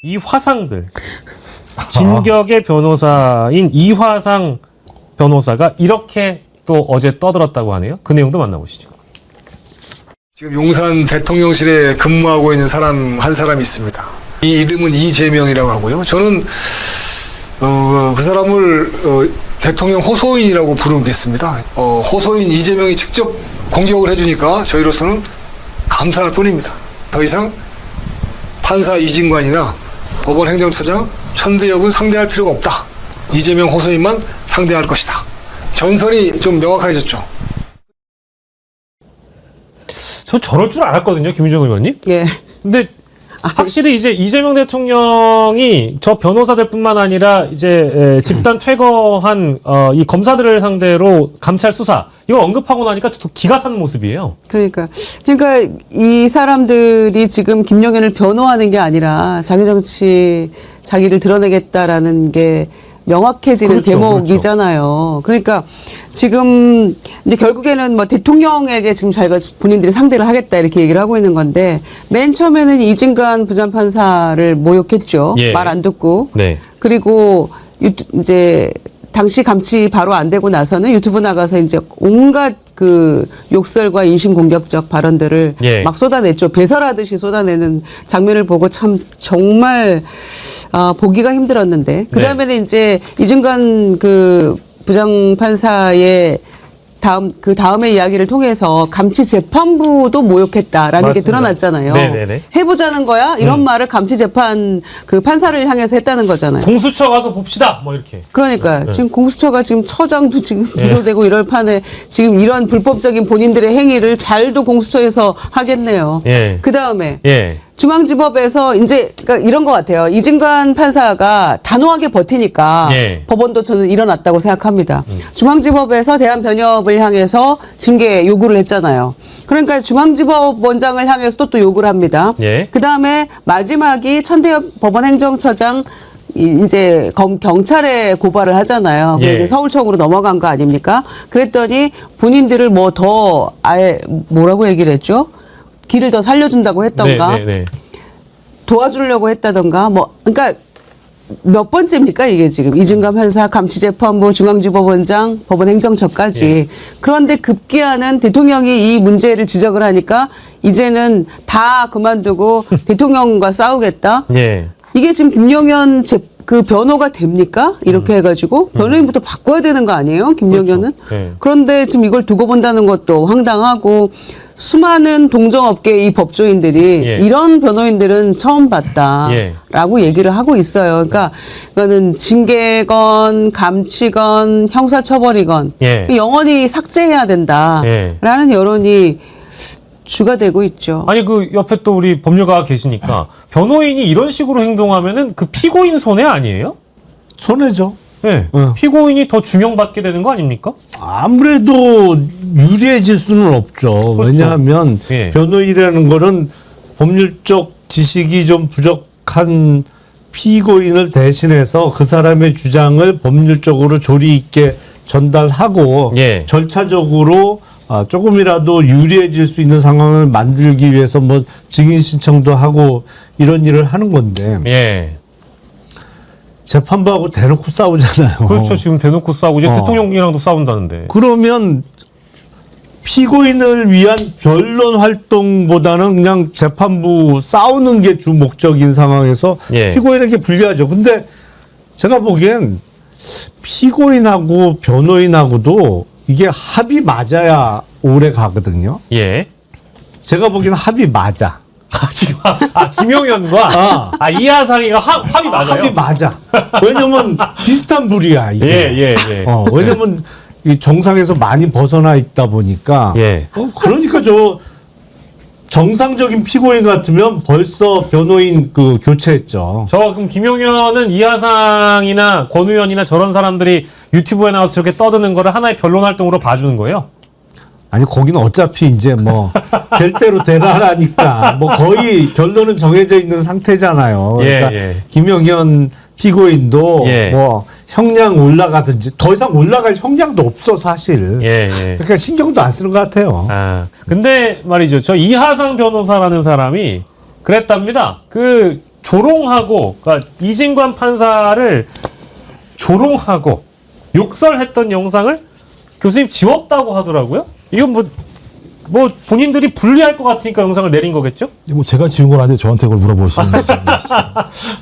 이 화상들, 진격의 변호사인 이화상 변호사가 이렇게 또 어제 떠들었다고 하네요. 그 내용도 만나보시죠. 지금 용산 대통령실에 근무하고 있는 사람 한 사람이 있습니다. 이 이름은 이재명이라고 하고요. 저는 그 사람을 대통령 호소인이라고 부르겠습니다. 호소인 이재명이 직접 공격을 해주니까 저희로서는 감사할 뿐입니다. 더 이상 판사 이진관이나 법원 행정처장 천대엽은 상대할 필요가 없다. 이재명 호소인만 상대할 것이다. 전선이 좀 명확해졌죠. 저 저럴 줄 알았거든요, 김윤정 의원님. 예. 근데 확실히 이제 이재명 대통령이 저 변호사들뿐만 아니라 이제 집단 퇴거한 이 검사들을 상대로 감찰 수사 이거 언급하고 나니까 또 기가 산 모습이에요. 그러니까 이 사람들이 지금 김용현을 변호하는 게 아니라 자기 정치 자기를 드러내겠다라는 게 명확해지는 그렇죠, 대목이잖아요. 그러니까 지금 이제 결국에는 뭐 대통령에게 지금 자기가 본인들이 상대를 하겠다 이렇게 얘기를 하고 있는 건데 맨 처음에는 이진관 부장판사를 모욕했죠. 예. 말 안 듣고. 네. 그리고 이제 당시 감치 바로 안 되고 나서는 유튜브 나가서 이제 온갖 그 욕설과 인신공격적 발언들을 예. 막 쏟아냈죠. 배설하듯이 쏟아내는 장면을 보고 참 정말 보기가 힘들었는데 그 다음에는 이제 이진관 그 부장판사의 그 다음의 이야기를 통해서 감치재판부도 모욕했다라는 게 맞습니다. 드러났잖아요. 네네네. 해보자는 거야? 이런 말을 감치재판 그 판사를 향해서 했다는 거잖아요. 공수처 가서 봅시다. 뭐 이렇게. 그러니까 지금 공수처가 지금 처장도 지금 기소되고 이럴 판에 지금 이런 불법적인 본인들의 행위를 잘도 공수처에서 하겠네요. 예. 그 다음에 예. 중앙지법에서 이제 그러니까 이런 것 같아요. 이진관 판사가 단호하게 버티니까 예. 법원도 저는 일어났다고 생각합니다. 중앙지법에서 대한변협을 향해서 징계 요구를 했잖아요. 그러니까 중앙지법 원장을 향해서도 또 요구를 합니다. 예. 그 다음에 마지막이 천대엽 법원행정처장 이제 경찰에 고발을 하잖아요. 예. 그게 이제 서울청으로 넘어간 거 아닙니까? 그랬더니 본인들을 뭐 더 아예 뭐라고 얘기를 했죠? 길을 더 살려준다고 했던가 도와주려고 했다던가 뭐 그러니까 몇 번째입니까 이게 지금 이진관 판사 감치재판부 중앙지법원장 법원행정처까지 예. 그런데 급기야는 대통령이 이 문제를 지적을 하니까 이제는 다 그만두고 대통령과 싸우겠다. 예. 이게 지금 김용현 그 변호가 됩니까? 이렇게 해가지고 변호인부터 바꿔야 되는 거 아니에요? 김용현은? 그렇죠. 네. 그런데 지금 이걸 두고 본다는 것도 황당하고 수많은 동종업계 이 법조인들이 예. 이런 변호인들은 처음 봤다라고 얘기를 하고 있어요. 그러니까 이거는 징계건 감치건 형사처벌이건 예. 영원히 삭제해야 된다라는 여론이 주가 되고 있죠. 아니 그 옆에 또 우리 법률가가 계시니까 변호인이 이런 식으로 행동하면은 그 피고인 손해 아니에요? 손해죠. 네. 피고인이 더 중형받게 되는 거 아닙니까? 아무래도 유리해질 수는 없죠. 그렇죠. 왜냐하면 예. 변호인이라는 거는 법률적 지식이 좀 부족한 피고인을 대신해서 그 사람의 주장을 법률적으로 조리 있게 전달하고 예. 절차적으로 조금이라도 유리해질 수 있는 상황을 만들기 위해서 뭐 증인 신청도 하고 이런 일을 하는 건데 예. 재판부하고 대놓고 싸우잖아요. 그렇죠. 지금 대놓고 싸우고 이제 대통령이랑도 싸운다는데. 그러면 피고인을 위한 변론 활동보다는 그냥 재판부 싸우는 게 주 목적인 상황에서 예. 피고인에게 불리하죠. 근데 제가 보기엔 피고인하고 변호인하고도 이게 합이 맞아야 오래 가거든요. 예. 제가 보기엔 합이 맞아. 지금 김용현과 이하상이가 합이 맞아요. 합이 맞아. 왜냐면 비슷한 부류야 이게. 예. 왜냐면 이 정상에서 많이 벗어나 있다 보니까. 예. 그러니까 저 정상적인 피고인 같으면 벌써 변호인 그 교체했죠. 저 그럼 김용현은 이하상이나 권우현이나 저런 사람들이 유튜브에 나와서 저렇게 떠드는 거를 하나의 변론 활동으로 봐주는 거예요? 아니 거기는 어차피 이제 뭐 될 대로 되라라니까 뭐 거의 결론은 정해져 있는 상태잖아요. 그러니까 김용현 피고인도 뭐 형량 올라가든지 더 이상 올라갈 형량도 없어 사실. 그러니까 신경도 안 쓰는 것 같아요. 근데 말이죠. 저 이하상 변호사라는 사람이 그랬답니다. 그 조롱하고, 그러니까 이진관 판사를 조롱하고 욕설했던 영상을 교수님 지웠다고 하더라고요. 이건 뭐 본인들이 불리할 것 같으니까 영상을 내린 거겠죠? 뭐 제가 지운 건 아닌데 저한테 그걸 물어보시는 거죠.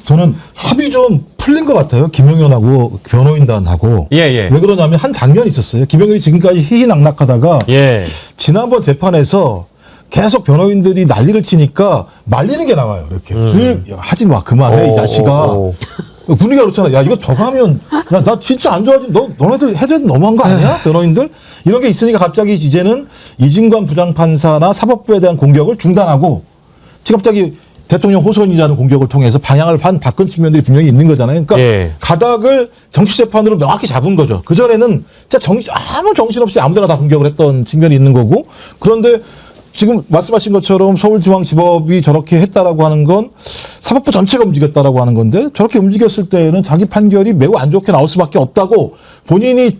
저는 합의 좀 풀린 것 같아요. 김용현하고 변호인단하고. 예. 왜 그러냐면 한 장면이 있었어요. 김용현이 지금까지 희희낙낙하다가 예. 지난번 재판에서 계속 변호인들이 난리를 치니까 말리는 게 나와요. 이렇게. 하지 마. 그만해. 이 자식아. 분위기가 그렇잖아. 야, 이거 더 가면, 야, 나 진짜 안 좋아진, 너네들 해줘도 너무한 거 아니야? 변호인들? 이런 게 있으니까 갑자기 이제는 이진관 부장판사나 사법부에 대한 공격을 중단하고, 지금 갑자기 대통령 호손이라는 공격을 통해서 방향을 바꾼 측면들이 분명히 있는 거잖아요. 그러니까 예. 가닥을 정치재판으로 명확히 잡은 거죠. 그전에는 진짜 아무 정신없이 아무데나 다 공격을 했던 측면이 있는 거고, 그런데 지금 말씀하신 것처럼 서울중앙지법이 저렇게 했다라고 하는 건 사법부 전체가 움직였다라고 하는 건데 저렇게 움직였을 때는 자기 판결이 매우 안 좋게 나올 수밖에 없다고 본인이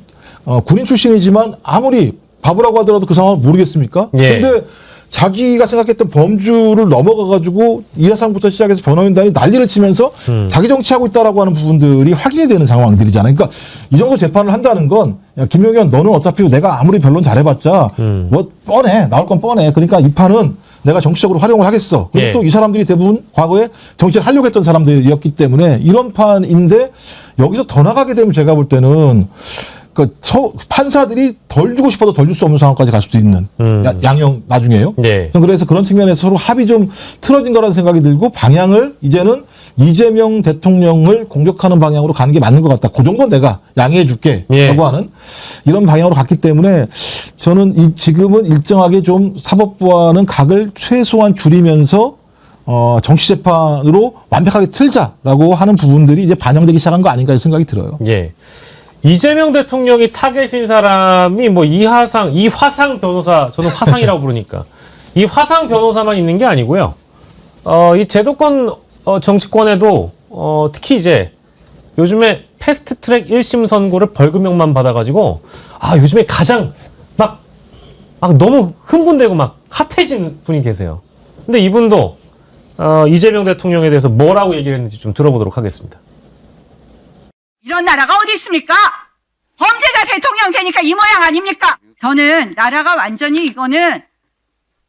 군인 출신이지만 아무리 바보라고 하더라도 그 상황을 모르겠습니까? 예. 근데 자기가 생각했던 범주를 넘어가가지고 이하상부터 시작해서 변호인단이 난리를 치면서 자기 정치하고 있다라고 하는 부분들이 확인이 되는 상황들이잖아요. 그러니까 이 정도 재판을 한다는 건 야, 김용현 너는 어차피 내가 아무리 변론 잘해봤자 뭐 뻔해. 나올 건 뻔해. 그러니까 이 판은 내가 정치적으로 활용을 하겠어. 그리고 예. 또 이 사람들이 대부분 과거에 정치를 하려고 했던 사람들이었기 때문에 이런 판인데 여기서 더 나가게 되면 제가 볼 때는 판사들이 덜 주고 싶어도 덜 줄 수 없는 상황까지 갈 수도 있는 양형 나중에요. 네. 그래서 그런 측면에서 서로 합이 좀 틀어진 거라는 생각이 들고 방향을 이제는 이재명 대통령을 공격하는 방향으로 가는 게 맞는 것 같다. 그 정도 내가 양해해 줄게 예. 라고 하는 이런 방향으로 갔기 때문에 저는 지금은 일정하게 좀 사법부와는 각을 최소한 줄이면서 정치재판으로 완벽하게 틀자라고 하는 부분들이 이제 반영되기 시작한 거 아닌가 생각이 들어요. 예. 이재명 대통령이 타겟인 사람이 뭐 이화상 변호사, 저는 화상이라고 부르니까. 이 화상 변호사만 있는 게 아니고요. 이 제도권, 정치권에도, 특히 이제 요즘에 패스트 트랙 1심 선고를 벌금형만 받아가지고, 요즘에 가장 막 너무 흥분되고 막 핫해진 분이 계세요. 근데 이분도, 이재명 대통령에 대해서 뭐라고 얘기를 했는지 좀 들어보도록 하겠습니다. 이런 나라가 어디 있습니까? 범죄자 대통령 되니까 이 모양 아닙니까? 저는 나라가 완전히 이거는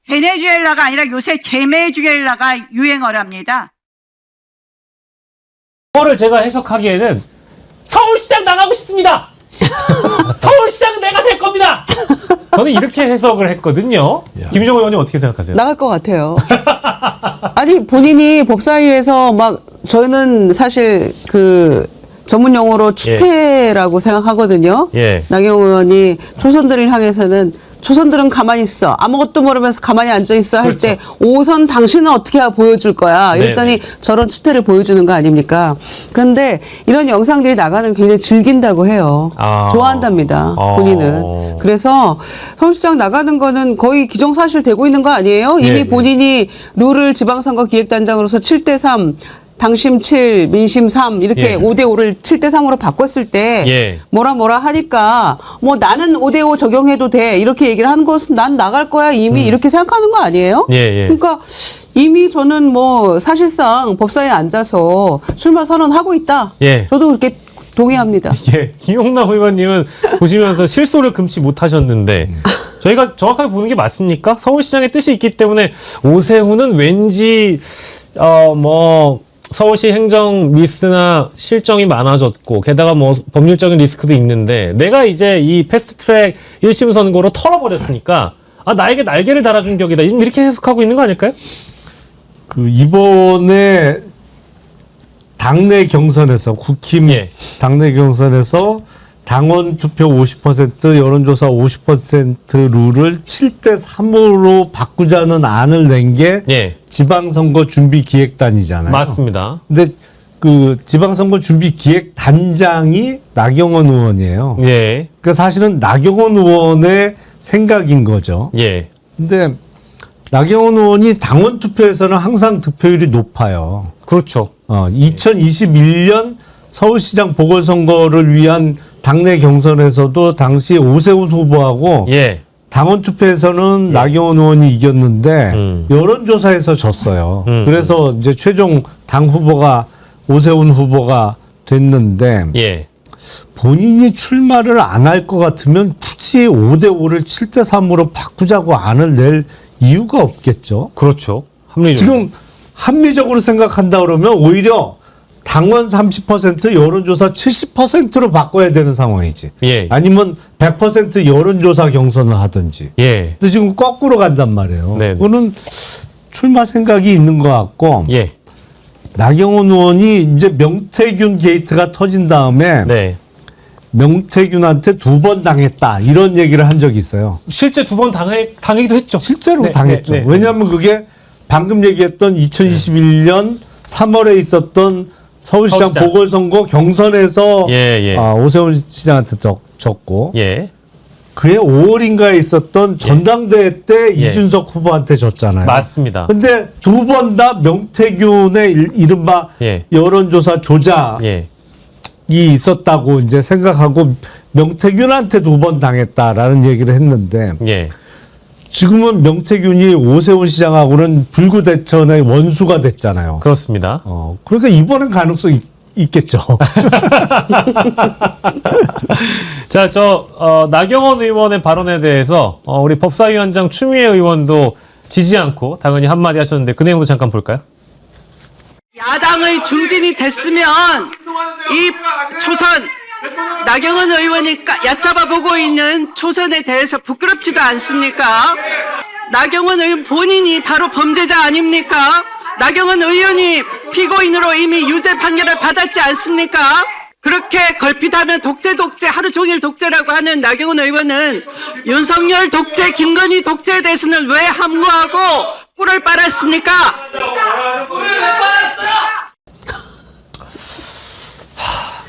베네수엘라가 아니라 요새 제메주엘라가 유행어랍니다. 이거를 제가 해석하기에는 서울시장 나가고 싶습니다. 서울시장 내가 될 겁니다. 저는 이렇게 해석을 했거든요. 김종호 의원님 어떻게 생각하세요? 나갈 것 같아요. 아니 본인이 법사위에서 저는 사실 전문 용어로 추태라고 생각하거든요. 예. 나경원 의원이 초선들을 향해서는 초선들은 가만히 있어. 아무것도 모르면서 가만히 앉아있어 할 때 오선 당신은 어떻게 보여줄 거야. 이랬더니 네네. 저런 추태를 보여주는 거 아닙니까? 그런데 이런 영상들이 나가는 거 굉장히 즐긴다고 해요. 좋아한답니다. 본인은. 그래서 서울시장 나가는 거는 거의 기정사실 되고 있는 거 아니에요? 이미 본인이 룰을 지방선거 기획단장으로서 7대3 당심 7, 민심 3 이렇게 5대5를 7대3으로 바꿨을 때 뭐라 하니까 뭐 나는 5대5 적용해도 돼 이렇게 얘기를 하는 것은 난 나갈 거야 이미 이렇게 생각하는 거 아니에요? 그러니까 이미 저는 뭐 사실상 법사위에 앉아서 출마 선언하고 있다. 저도 그렇게 동의합니다. 김용남 의원님은 보시면서 실소를 금치 못하셨는데 저희가 정확하게 보는 게 맞습니까? 서울시장의 뜻이 있기 때문에 오세훈은 왠지 서울시 행정 미스나 실정이 많아졌고 게다가 뭐 법률적인 리스크도 있는데 내가 이제 이 패스트트랙 1심 선고로 털어버렸으니까 나에게 날개를 달아준 격이다 이렇게 해석하고 있는 거 아닐까요? 이번에 당내 경선에서 국힘 당내 경선에서 당원 투표 50% 여론조사 50% 룰을 7대3으로 바꾸자는 안을 낸 게 지방선거 준비기획단이잖아요. 맞습니다. 근데 지방선거 준비기획단장이 나경원 의원이에요. 그러니까 사실은 나경원 의원의 생각인 거죠. 근데 나경원 의원이 당원 투표에서는 항상 득표율이 높아요. 그렇죠. 2021년 서울시장 보궐선거를 위한 당내 경선에서도 당시 오세훈 후보하고 당원 투표에서는 나경원 의원이 이겼는데 여론조사에서 졌어요. 그래서 이제 최종 당 후보가 오세훈 후보가 됐는데 예. 본인이 출마를 안 할 것 같으면 굳이 5대5를 7대3으로 바꾸자고 안을 낼 이유가 없겠죠. 그렇죠. 합리적으로. 지금 합리적으로 생각한다 그러면 오히려 당원 30% 여론조사 70%로 바꿔야 되는 상황이지. 예. 아니면 100% 여론조사 경선을 하든지. 예. 근데 지금 거꾸로 간단 말이에요. 네. 그거는 출마 생각이 있는 것 같고 예. 나경원 의원이 이제 명태균 게이트가 터진 다음에 네. 명태균한테 2번 당했다 이런 얘기를 한 적이 있어요. 실제 2번 당하기도 했죠. 실제로 네, 당했죠. 네, 네. 왜냐하면 그게 방금 얘기했던 2021년 3월에 있었던 서울시장 서울시장. 보궐선거 경선에서 예. 오세훈 시장한테 졌고 예. 그해 5월인가에 있었던 전당대회 때 예. 이준석 후보한테 졌잖아요. 맞습니다. 근데 2번 다 명태균의 이른바 예. 여론조사 조작이 예. 있었다고 이제 생각하고 명태균한테 2번 당했다라는 얘기를 했는데 예. 지금은 명태균이 오세훈 시장하고는 불구대천의 원수가 됐잖아요. 그렇습니다. 그러니까 이번엔 가능성이 있겠죠. 자, 나경원 의원의 발언에 대해서 우리 법사위원장 추미애 의원도 지지 않고 당연히 한마디 하셨는데 그 내용도 잠깐 볼까요? 야당의 중진이 됐으면 이 초선 나경원 의원이 얕잡아 보고 있는 초선에 대해서 부끄럽지도 않습니까? 나경원 의원 본인이 바로 범죄자 아닙니까? 나경원 의원이 피고인으로 이미 유죄 판결을 받았지 않습니까? 그렇게 걸핏하면 독재 하루 종일 독재라고 하는 나경원 의원은 윤석열 독재, 김건희 독재에 대해서는 왜 함구하고 꿀을 빨았습니까?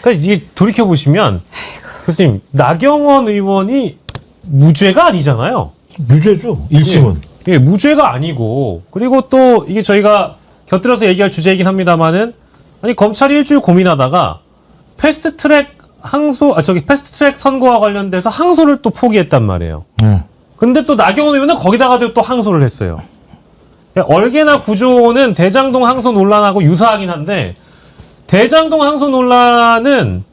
그러니까 이게 돌이켜보시면 교수님, 나경원 의원이 무죄가 아니잖아요. 무죄죠. 1심은. 예, 무죄가 아니고, 그리고 또 이게 저희가 곁들여서 얘기할 주제이긴 합니다만은, 아니, 검찰이 일주일 고민하다가 패스트트랙 패스트트랙 선고와 관련돼서 항소를 또 포기했단 말이에요. 네. 근데 또 나경원 의원은 거기다가도 또 항소를 했어요. 얼개나 구조는 대장동 항소 논란하고 유사하긴 한데, 대장동 항소 논란은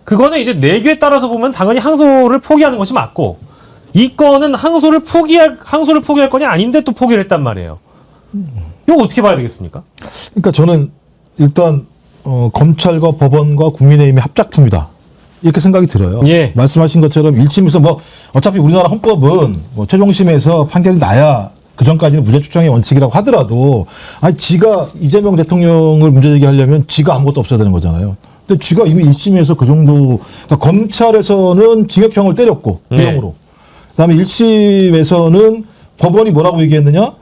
그거는 이제 내규에 따라서 보면 당연히 항소를 포기하는 것이 맞고, 이 건은 항소를 포기할 건이 아닌데 또 포기를 했단 말이에요. 이거 어떻게 봐야 되겠습니까? 그러니까 저는 일단 검찰과 법원과 국민의힘의 합작품이다. 이렇게 생각이 들어요. 예. 말씀하신 것처럼 1심에서 뭐 어차피 우리나라 헌법은 뭐 최종심에서 판결이 나야 그 전까지는 무죄 추정의 원칙이라고 하더라도 아니 지가 이재명 대통령을 문제 제기하려면 지가 아무것도 없어야 되는 거잖아요. 근데 지가 이미 1심에서 그 정도 그러니까 검찰에서는 징역형을 때렸고 구형으로. 그다음에 1심에서는 법원이 뭐라고 얘기했느냐?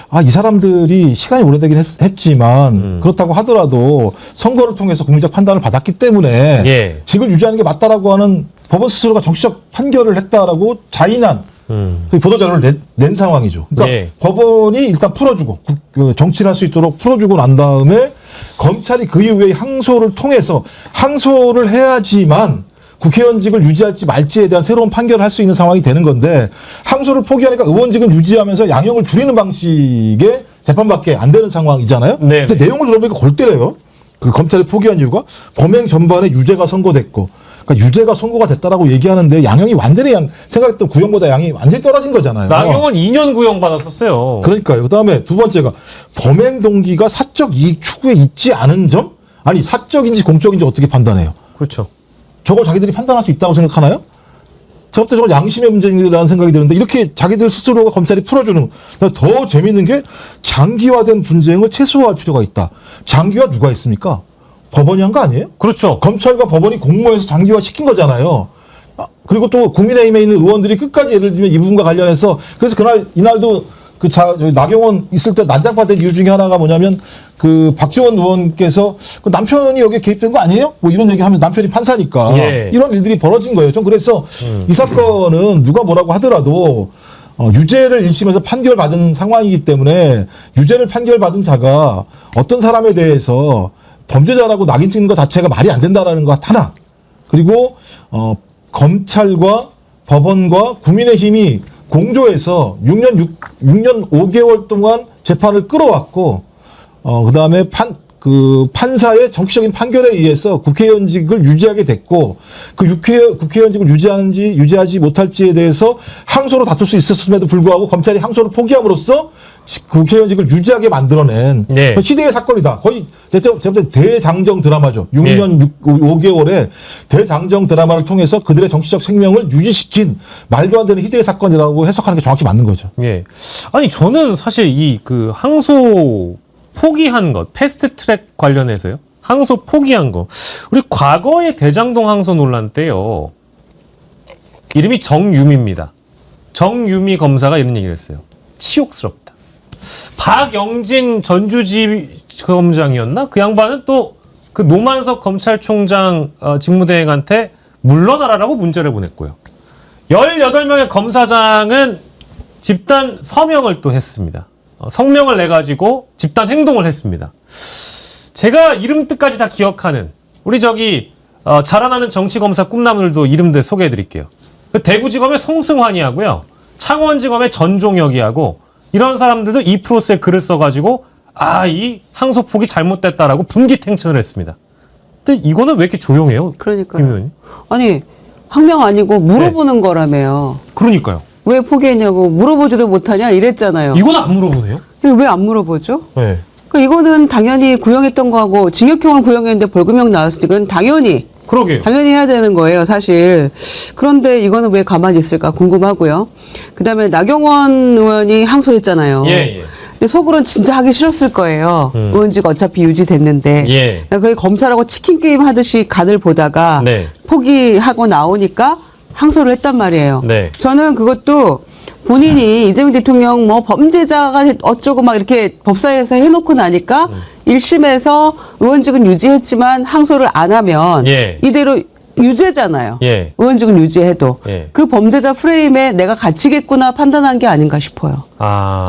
아, 이 사람들이 시간이 오래되긴 했지만 그렇다고 하더라도 선거를 통해서 국민적 판단을 받았기 때문에 예. 직을 유지하는 게 맞다라고 하는 법원 스스로가 정치적 판결을 했다라고 자인한 보도자료를 낸 상황이죠. 그러니까 예. 법원이 일단 풀어주고 정치를 할 수 있도록 풀어주고 난 다음에 검찰이 그 이후에 항소를 통해서 항소를 해야지만 국회의원직을 유지할지 말지에 대한 새로운 판결을 할 수 있는 상황이 되는 건데 항소를 포기하니까 의원직은 유지하면서 양형을 줄이는 방식의 재판밖에 안 되는 상황이잖아요. 네. 근데 내용을 들어보니까 골 때려요. 그 검찰이 포기한 이유가 범행 전반에 유죄가 선고됐고 그러니까 유죄가 선고가 됐다라고 얘기하는데 양형이 완전히 생각했던 구형보다 양이 완전히 떨어진 거잖아요. 나경원 2년 구형 받았었어요. 그러니까요. 그다음에 두 번째가 범행 동기가 사적 이익 추구에 있지 않은 점? 아니 사적인지 공적인지 어떻게 판단해요? 그렇죠. 저걸 자기들이 판단할 수 있다고 생각하나요? 저부터 저건 양심의 문제라는 생각이 드는데 이렇게 자기들 스스로가 검찰이 풀어주는 더 재미있는 게 장기화된 분쟁을 최소화할 필요가 있다. 장기화 누가 했습니까? 법원이 한 거 아니에요? 그렇죠. 검찰과 법원이 공모해서 장기화 시킨 거잖아요. 그리고 또 국민의힘에 있는 의원들이 끝까지 예를 들면 이 부분과 관련해서 그래서 이날도 나경원 있을 때 난장판된 이유 중에 하나가 뭐냐면 박지원 의원께서 남편이 여기에 개입된 거 아니에요? 뭐 이런 얘기 하면서 남편이 판사니까 예. 이런 일들이 벌어진 거예요. 전 그래서 이 사건은 누가 뭐라고 하더라도 유죄를 1심에서 판결받은 상황이기 때문에 유죄를 판결받은 자가 어떤 사람에 대해서 범죄자라고 낙인 찍는 것 자체가 말이 안 된다라는 것 하나. 그리고 검찰과 법원과 국민의힘이 공조해서 6년 5개월 동안 재판을 끌어왔고 그다음에 그 판사의 정치적인 판결에 의해서 국회의원직을 유지하게 됐고 그 국회의원직을 유지하지 못할지에 대해서 항소로 다툴 수 있었음에도 불구하고 검찰이 항소를 포기함으로써 국회의원직을 유지하게 만들어낸 네. 희대의 사건이다. 거의 제가 대장정 드라마죠. 6년 5개월의 대장정 드라마를 통해서 그들의 정치적 생명을 유지시킨 말도 안 되는 희대의 사건이라고 해석하는 게 정확히 맞는 거죠. 예. 아니 저는 사실 이 그 항소 포기한 것, 패스트 트랙 관련해서요. 항소 포기한 거. 우리 과거의 대장동 항소 논란 때요. 이름이 정유미입니다. 정유미 검사가 이런 얘기를 했어요. 치욕스럽다. 박영진 전주지검장이었나? 그 양반은 또 그 노만석 검찰총장 직무대행한테 물러나라라고 문자를 보냈고요. 18명의 검사장은 집단 서명을 또 했습니다. 성명을 내가지고 집단 행동을 했습니다. 제가 이름 뜻까지 다 기억하는 우리 저기 자라나는 정치검사 꿈나무들도 이름들 소개해드릴게요. 그 대구지검의 송승환이하고요. 창원지검의 전종혁이하고 이런 사람들도 이 프로스에 글을 써가지고 이 항소폭이 잘못됐다라고 분기탱천을 했습니다. 근데 이거는 왜 이렇게 조용해요? 그러니까요. 김 의원님? 아니 항명 아니고 물어보는 거라며요. 그러니까요. 왜 포기했냐고 물어보지도 못하냐 이랬잖아요. 이거는 안 물어보네요. 왜 안 물어보죠? 네. 그러니까 이거는 당연히 구형했던 거하고 징역형을 구형했는데 벌금형 나왔으니까 이건 당연히 해야 되는 거예요, 사실. 그런데 이거는 왜 가만히 있을까 궁금하고요. 그다음에 나경원 의원이 항소했잖아요. 예. 근데 속으로는 진짜 하기 싫었을 거예요. 의원직 어차피 유지됐는데. 예. 거의 검찰하고 치킨 게임 하듯이 간을 보다가 네. 포기하고 나오니까 항소를 했단 말이에요. 네. 저는 그것도 본인이 이재명 대통령 뭐 범죄자가 어쩌고 막 이렇게 법사위에서 해놓고 나니까 1심에서 의원직은 유지했지만 항소를 안 하면 예. 이대로 유죄잖아요. 예. 의원직은 유지해도. 예. 그 범죄자 프레임에 내가 갇히겠구나 판단한 게 아닌가 싶어요.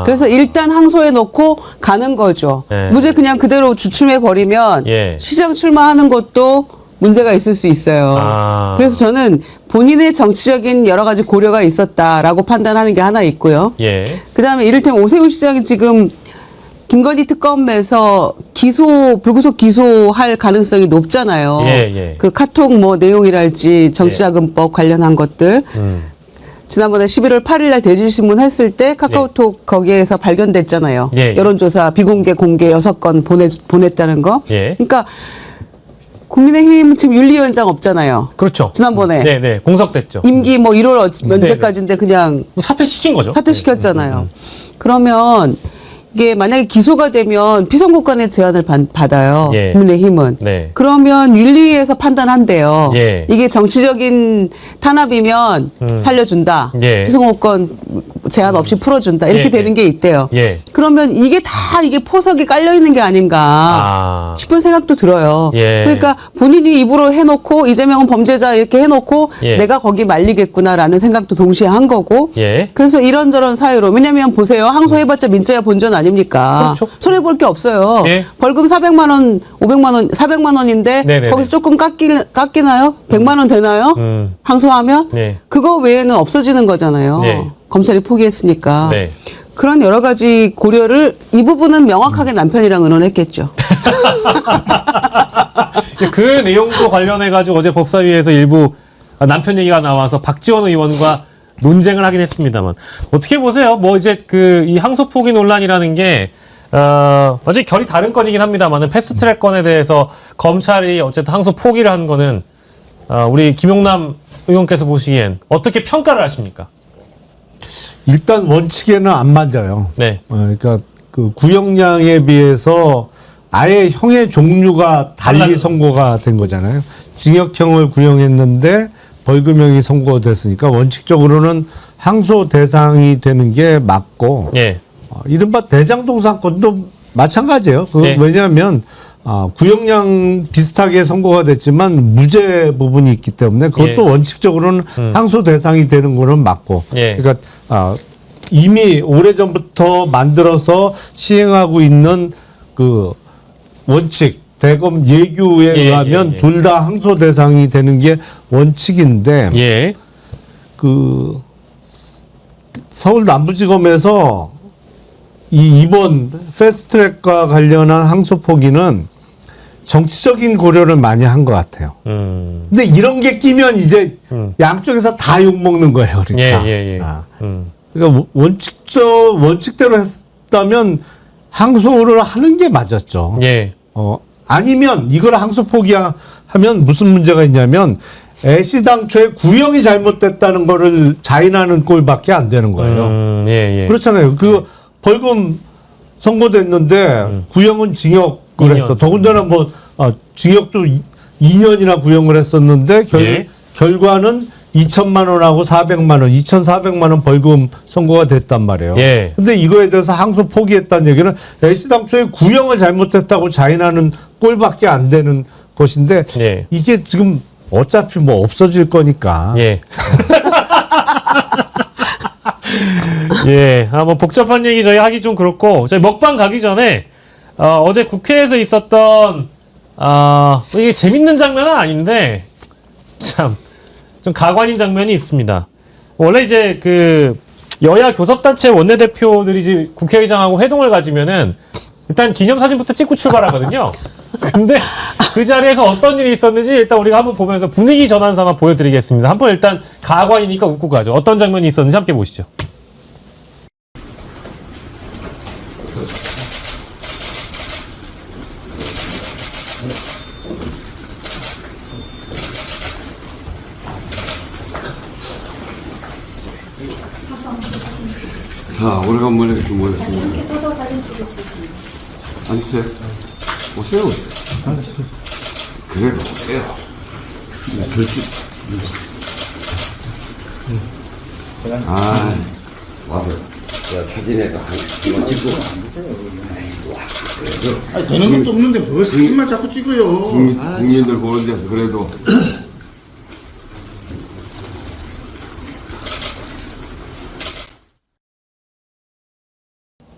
그래서 일단 항소해 놓고 가는 거죠. 예. 무죄 그냥 그대로 주춤해 버리면 예. 시장 시장 출마하는 것도 문제가 있을 수 있어요. 그래서 저는 본인의 정치적인 여러 가지 고려가 있었다라고 판단하는 게 하나 있고요. 예. 그다음에 이를테면 오세훈 시장이 지금 김건희 특검에서 불구속 기소할 가능성이 높잖아요. 예. 그 카톡 뭐 내용이랄지 정치자금법 관련한 것들. 지난번에 11월 8일 날 대질신문 했을 때 카카오톡 거기에서 발견됐잖아요. 예. 여론조사 비공개 공개 6건 보냈다는 거. 예. 그러니까 국민의힘 지금 윤리위원장 없잖아요. 그렇죠. 지난번에 네. 공석됐죠. 임기 뭐 1월 언제까지인데 그냥 사퇴시킨 거죠. 사퇴시켰잖아요. 그러면 이게 만약에 기소가 되면 피선거권의 제한을 받아요. 예. 국민의힘은. 네. 그러면 윤리위에서 판단한대요. 예. 이게 정치적인 탄압이면 살려준다. 예. 피선거권 제한 없이 풀어준다. 이렇게 예. 되는 게 있대요. 예. 그러면 이게 포석이 깔려 있는 게 아닌가 싶은 생각도 들어요. 예. 그러니까 본인이 입으로 해놓고 이재명은 범죄자 이렇게 해놓고 예. 내가 거기 말리겠구나라는 생각도 동시에 한 거고. 예. 그래서 이런저런 사유로 왜냐하면 보세요. 항소해봤자 민자야 본전 아닙니까? 그렇죠. 손해볼 게 없어요. 예. 벌금 400만 원, 500만 원, 400만 원인데 네네네. 거기서 조금 깎이나요? 100만 원 되나요? 항소하면? 네. 그거 외에는 없어지는 거잖아요. 네. 검찰이 포기했으니까. 네. 그런 여러 가지 고려를 이 부분은 명확하게 남편이랑 의논했겠죠. 그 내용도 관련해가지고 어제 법사위에서 일부 남편 얘기가 나와서 박지원 의원과 논쟁을 하긴 했습니다만 어떻게 보세요? 뭐 이제 이 항소 포기 논란이라는 게 어제 결이 다른 건이긴 합니다만은 패스트트랙 건에 대해서 검찰이 어쨌든 항소 포기를 한 거는 우리 김용남 의원께서 보시기엔 어떻게 평가를 하십니까? 일단 원칙에는 안 맞아요. 네. 그러니까 그 구형량에 비해서 아예 형의 종류가 달리 선고가 된 거잖아요. 징역형을 구형했는데 벌금형이 선고됐으니까 원칙적으로는 항소 대상이 되는 게 맞고, 예. 이른바 대장동 사건도 마찬가지예요. 예. 왜냐하면 구형량 비슷하게 선고가 됐지만 무죄 부분이 있기 때문에 그것도 예. 원칙적으로는 항소 대상이 되는 거는 맞고, 예. 그러니까 이미 오래전부터 만들어서 시행하고 있는 그 원칙 대검 예규에 의하면 둘 다 항소 대상이 되는 게 원칙인데, 예. 그 서울 남부지검에서 이번 패스트트랙과 관련한 항소 포기는 정치적인 고려를 많이 한 것 같아요. 근데 이런 게 끼면 이제 양쪽에서 다 욕먹는 거예요. 그러니까. 예. 그러니까 원칙대로 했다면 항소를 하는 게 맞았죠. 예. 아니면 이걸 항소 포기하면 무슨 문제가 있냐면 애시당초에 구형이 잘못됐다는 거를 자인하는 꼴밖에 안 되는 거예요. 예. 그렇잖아요. 그 벌금 선고됐는데 구형은 징역을 2년. 했어. 더군다나 뭐 징역도 2년이나 구형을 했었는데 결과는 2천만 원하고 400만 원, 2,400만 원 벌금 선고가 됐단 말이에요. 예. 근데 이거에 대해서 항소 포기했다는 얘기는 애시당초에 구형을 잘못했다고 자인하는 꼴밖에 안 되는 것인데 예. 이게 지금 어차피 뭐 없어질 거니까. 예. 예. 뭐 복잡한 얘기 저희 하기 좀 그렇고, 저희 먹방 가기 전에, 어제 국회에서 있었던, 이게 재밌는 장면은 아닌데, 참, 좀 가관인 장면이 있습니다. 원래 이제 여야 교섭단체 원내대표들이 이제 국회의장하고 회동을 가지면은, 일단 기념사진부터 찍고 출발하거든요. 근데 그 자리에서 어떤 일이 있었는지 일단 우리가 한번 보면서 분위기 전환 상황 보여드리겠습니다. 한번 일단 가관이니까 웃고 가죠. 어떤 장면이 있었는지 함께 보시죠. 자, 오래간만에 이렇게 모였습니다. 앉으세요. 오세요. 그래, 오세요. 와서 사진에도 한번 찍고. 되는 것도 없는데 뭘 사진만 자꾸 찍어요. 국민들 보는 데서 그래도.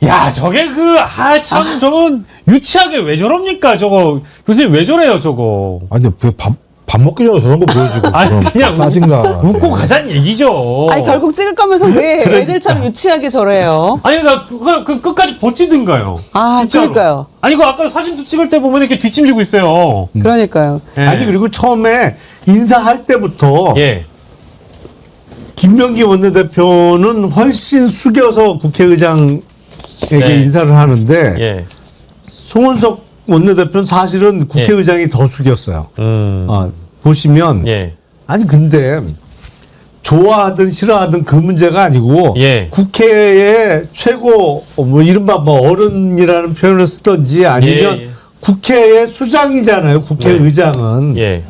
야, 저게 참, 저건 유치하게 왜 저럽니까? 저거, 교수님 왜 저래요, 저거? 아니, 밥 먹기 전에 저런 거 보여주고. 아니, 그냥 짜증나. 웃고 가자는 얘기죠. 아니 결국 찍을 거면서 왜 애들처럼 유치하게 저래요? 아니, 그 끝까지 버티든가요. 아, 진짜로. 그러니까요. 아니, 아까 사진도 찍을 때 보면 이렇게 뒷짐지고 있어요. 그러니까요. 예. 아니 그리고 처음에 인사할 때부터 예. 김명기 원내대표는 훨씬 숙여서 국회의장에게 네. 인사를 하는데 예. 송원석 원내대표는 사실은 국회의장이 더 숙였어요. 보시면 예. 아니 근데 좋아하든 싫어하든 그 문제가 아니고 예. 국회의 최고 뭐 이른바 뭐 어른이라는 표현을 쓰든지 아니면 예. 국회의 수장이잖아요. 국회의장은 예.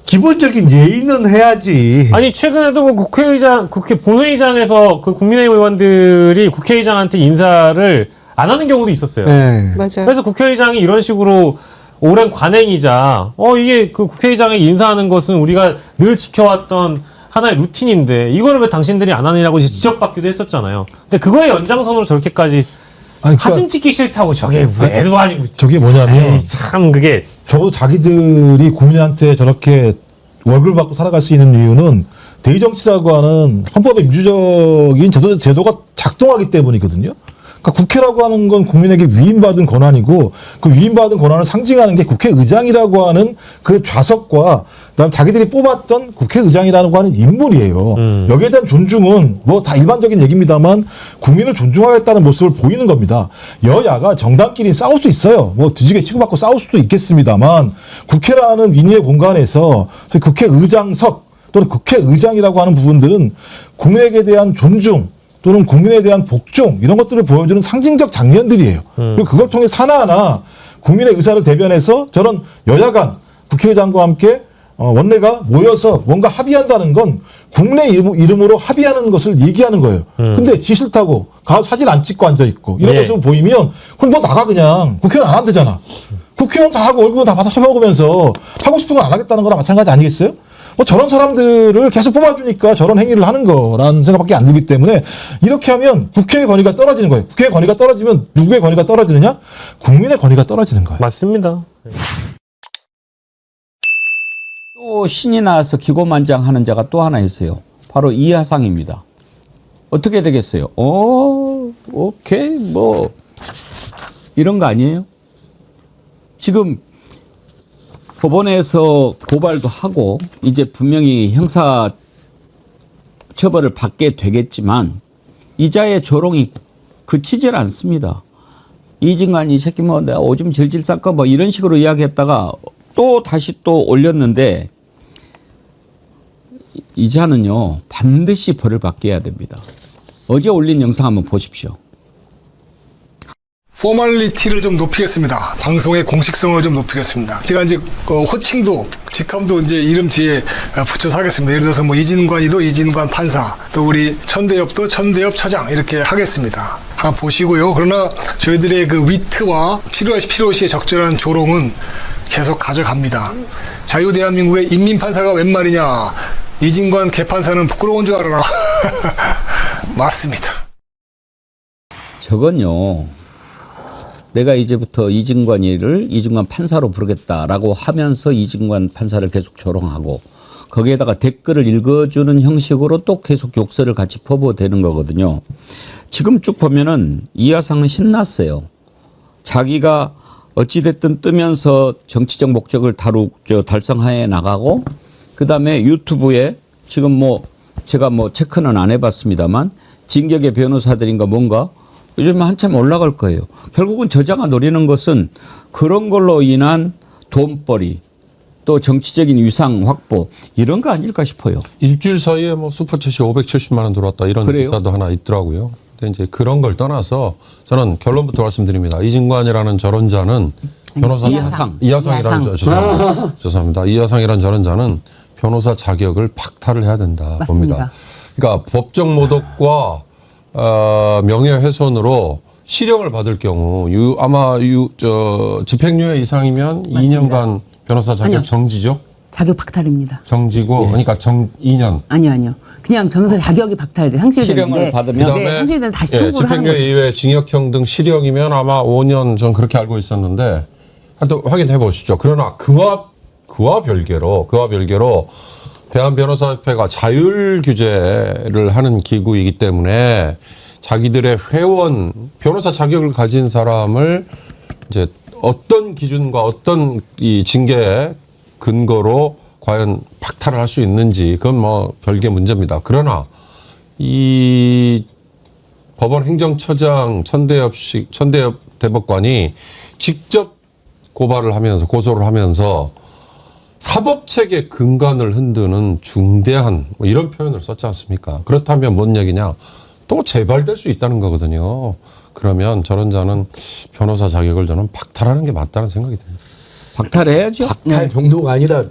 기본적인 예의는 해야지. 아니 최근에도 뭐 국회 본회의장에서 그 국민의힘 의원들이 국회의장한테 인사를 안 하는 경우도 있었어요. 네. 맞아요. 그래서 국회의장이 이런 식으로 오랜 관행이자 이게 그 국회의장에 인사하는 것은 우리가 늘 지켜왔던 하나의 루틴인데 이거를 왜 당신들이 안 하느냐고 이제 지적받기도 했었잖아요. 근데 그거의 연장선으로 저렇게까지 아니, 사진 찍기 싫다고 저게 애도 아니고 저게 뭐냐면 에이, 참 그게 적어도 자기들이 국민한테 저렇게 월급을 받고 살아갈 수 있는 이유는 대의정치라고 하는 헌법의 민주적인 제도가 작동하기 때문이거든요. 그러니까 국회라고 하는 건 국민에게 위임받은 권한이고 그 위임받은 권한을 상징하는 게 국회의장이라고 하는 그 좌석과 그다음 자기들이 뽑았던 국회의장이라고 하는 인물이에요. 여기에 대한 존중은 뭐 다 일반적인 얘기입니다만 국민을 존중하겠다는 모습을 보이는 겁니다. 여야가 정당끼리 싸울 수 있어요. 뭐 뒤지게 치고받고 싸울 수도 있겠습니다만 국회라는 민의의 공간에서 국회의장석 또는 국회의장이라고 하는 부분들은 국민에게 대한 존중 또는 국민에 대한 복종 이런 것들을 보여주는 상징적 장면들이에요. 그리고 그걸 통해 하나하나 국민의 의사를 대변해서 저런 여야 간 국회의장과 함께 원내가 모여서 뭔가 합의한다는 건 국내 이름으로 합의하는 것을 얘기하는 거예요. 근데 지 싫다고 가서 사진 안 찍고 앉아있고 이런 네. 모습을 보이면 그럼 너 나가 그냥. 국회의원 안 하면 되잖아. 국회의원 다 하고 월급은 다 받아 처먹으면서 하고 싶은 건 안 하겠다는 거랑 마찬가지 아니겠어요? 뭐 저런 사람들을 계속 뽑아주니까 저런 행위를 하는 거라는 생각밖에 안 들기 때문에 이렇게 하면 국회의 권위가 떨어지는 거예요. 국회의 권위가 떨어지면 누구의 권위가 떨어지느냐? 국민의 권위가 떨어지는 거예요. 맞습니다. 또 신이 나서 기고만장하는 자가 또 하나 있어요. 바로 이하상입니다. 어떻게 되겠어요? 오케이 뭐 이런 거 아니에요? 지금 법원에서 고발도 하고 이제 분명히 형사 처벌을 받게 되겠지만 이자의 조롱이 그치질 않습니다. 이진관 이 새끼 뭐 내가 오줌 질질 쌀까 뭐 이런 식으로 이야기했다가 또 다시 또 올렸는데 이자는요 반드시 벌을 받게 해야 됩니다. 어제 올린 영상 한번 보십시오. 포멀리티를 좀 높이겠습니다. 방송의 공식성을 좀 높이겠습니다. 제가 이제 호칭도 직함도 이제 이름 뒤에 붙여서 하겠습니다. 예를 들어서 뭐 이진관이도 이진관 판사, 또 우리 천대엽도 천대엽 처장 이렇게 하겠습니다. 한번 보시고요. 그러나 저희들의 그 위트와 필요시에 적절한 조롱은 계속 가져갑니다. 자유대한민국의 인민판사가 웬 말이냐. 이진관 개판사는 부끄러운 줄 알아라. 맞습니다. 저건요. 내가 이제부터 이진관이를 이진관 판사로 부르겠다라고 하면서 이진관 판사를 계속 조롱하고 거기에다가 댓글을 읽어주는 형식으로 또 계속 욕설을 같이 퍼부어대는 거거든요. 지금 쭉 보면은 이하상은 신났어요. 자기가 어찌됐든 뜨면서 정치적 목적을 달성해 나가고 그다음에 유튜브에 지금 뭐 제가 뭐 체크는 안 해봤습니다만 진격의 변호사들인가 뭔가 요즘에 한참 올라갈 거예요. 결국은 저자가 노리는 것은 그런 걸로 인한 돈벌이 또 정치적인 위상 확보 이런 거 아닐까 싶어요. 일주일 사이에 뭐 슈퍼챗이 570만 원 들어왔다 이런 그래요? 기사도 하나 있더라고요. 근데 이제 그런 걸 떠나서 저는 결론부터 말씀드립니다. 이진관이라는 저런 자는 변호사 이하상이라는 죄송합니다. 이하상이라는 저런 자는 변호사 자격을 박탈을 해야 된다 봅니다. 그러니까 법정 모독과 명예훼손으로 실형을 받을 경우 아마 집행유예 이상이면 맞습니다. 2년간 변호사 자격 아니요. 정지죠? 자격 박탈입니다. 정지고 네. 그러니까 2년. 아니요. 그냥 변호사 자격이 박탈돼 상실되는데 실형을 받으면 네, 상실되면 다시 청구를 하는 거죠. 집행유예 이외에 징역형 등 실형이면 아마 5년 전 그렇게 알고 있었는데 하여튼 확인해 보시죠. 그러나 그와 별개로 대한변호사협회가 자율 규제를 하는 기구이기 때문에 자기들의 회원 변호사 자격을 가진 사람을 이제 어떤 기준과 어떤 이 징계의 근거로 과연 박탈을 할 수 있는지 그건 뭐 별개 문제입니다. 그러나 이 법원 행정처장 천대엽 대법관이 직접 고소를 하면서 사법체계 근간을 흔드는 중대한 뭐 이런 표현을 썼지 않습니까? 그렇다면 뭔 얘기냐? 또 재발될 수 있다는 거거든요. 그러면 저런 자는 변호사 자격을 저는 박탈하는 게 맞다는 생각이 듭니다. 박탈해야죠. 박탈 정도가 아니라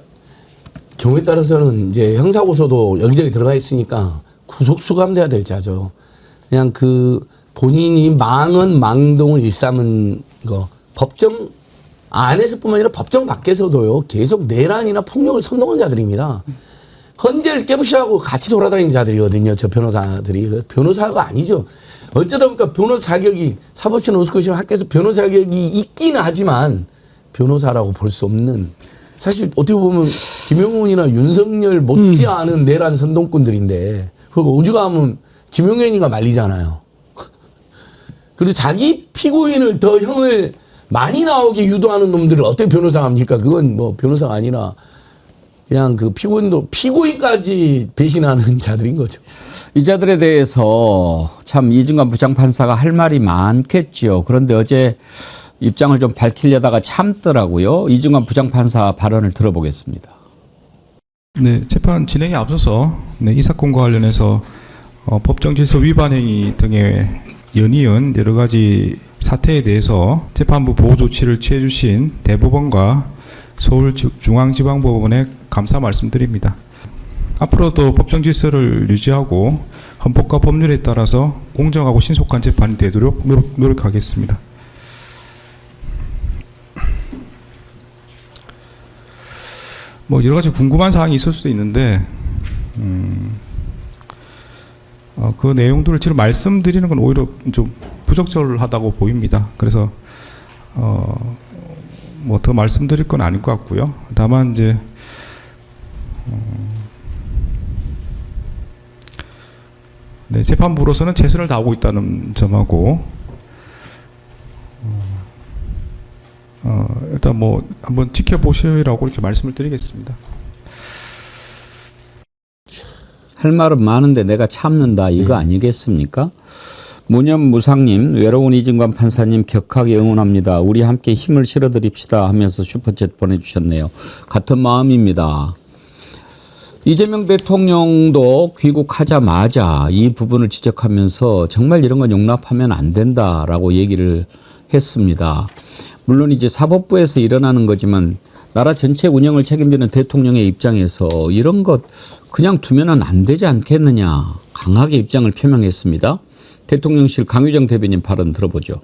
경우에 따라서는 이제 형사고소도 여기저기 들어가 있으니까 구속수감돼야 될 자죠. 그냥 그 본인이 망언 망동을 일삼은 거 법정 안에서뿐만 아니라 법정 밖에서도요 계속 내란이나 폭력을 선동한 자들입니다. 헌재를 깨부시하고 같이 돌아다니는 자들이거든요. 저 변호사들이. 변호사가 아니죠. 어쩌다 보니까 변호사 자격이 사법시험 오스코시험 학교에서 변호사 자격이 있기는 하지만 변호사라고 볼 수 없는 사실 어떻게 보면 김용훈이나 윤석열 못지않은 내란 선동꾼들인데 그거 오죽하면 김용현이가 말리잖아요. 그리고 자기 피고인을 더 형을 많이 나오게 유도하는 놈들을 어떻게 변호사가 합니까? 그건 뭐 변호사가 아니라 그냥 그 피고인까지 배신하는 자들인 거죠. 이 자들에 대해서 참 이진관 부장판사가 할 말이 많겠지요. 그런데 어제 입장을 좀 밝히려다가 참더라고요. 이진관 부장판사 발언을 들어보겠습니다. 네, 재판 진행에 앞서서 이 사건과 관련해서 법정 질서 위반 행위 등의 연이은 여러 가지 사태에 대해서 재판부 보호 조치를 취해 주신 대법원과 서울중앙지방법원에 감사 말씀드립니다. 앞으로도 법정 질서를 유지하고 헌법과 법률에 따라서 공정하고 신속한 재판이 되도록 노력하겠습니다. 뭐 여러 가지 궁금한 사항이 있을 수도 있는데 그 내용들을 지금 말씀드리는 건 오히려 좀 부적절하다고 보입니다. 그래서 뭐 더 말씀드릴 건 아닐 것 같고요. 다만 이제 네, 재판부로서는 최선을 다하고 있다는 점하고 일단 뭐 한번 지켜보시라고 이렇게 말씀을 드리겠습니다. 할 말은 많은데 내가 참는다 이거 아니겠습니까? 무념무상님, 외로운 이진관 판사님 격하게 응원합니다. 우리 함께 힘을 실어드립시다 하면서 슈퍼챗 보내주셨네요. 같은 마음입니다. 이재명 대통령도 귀국하자마자 이 부분을 지적하면서 정말 이런 건 용납하면 안 된다라고 얘기를 했습니다. 물론 이제 사법부에서 일어나는 거지만 나라 전체 운영을 책임지는 대통령의 입장에서 이런 것 그냥 두면은 안 되지 않겠느냐 강하게 입장을 표명했습니다. 대통령실 강유정 대변인 발언 들어보죠.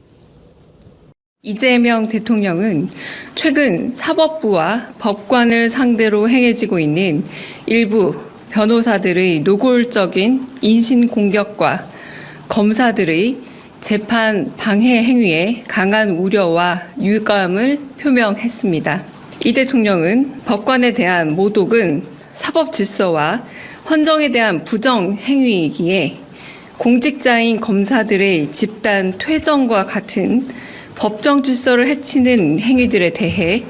이재명 대통령은 최근 사법부와 법관을 상대로 행해지고 있는 일부 변호사들의 노골적인 인신공격과 검사들의 재판 방해 행위에 강한 우려와 유감을 표명했습니다. 이 대통령은 법관에 대한 모독은 사법 질서와 헌정에 대한 부정 행위이기에 공직자인 검사들의 집단 퇴정과 같은 법정 질서를 해치는 행위들에 대해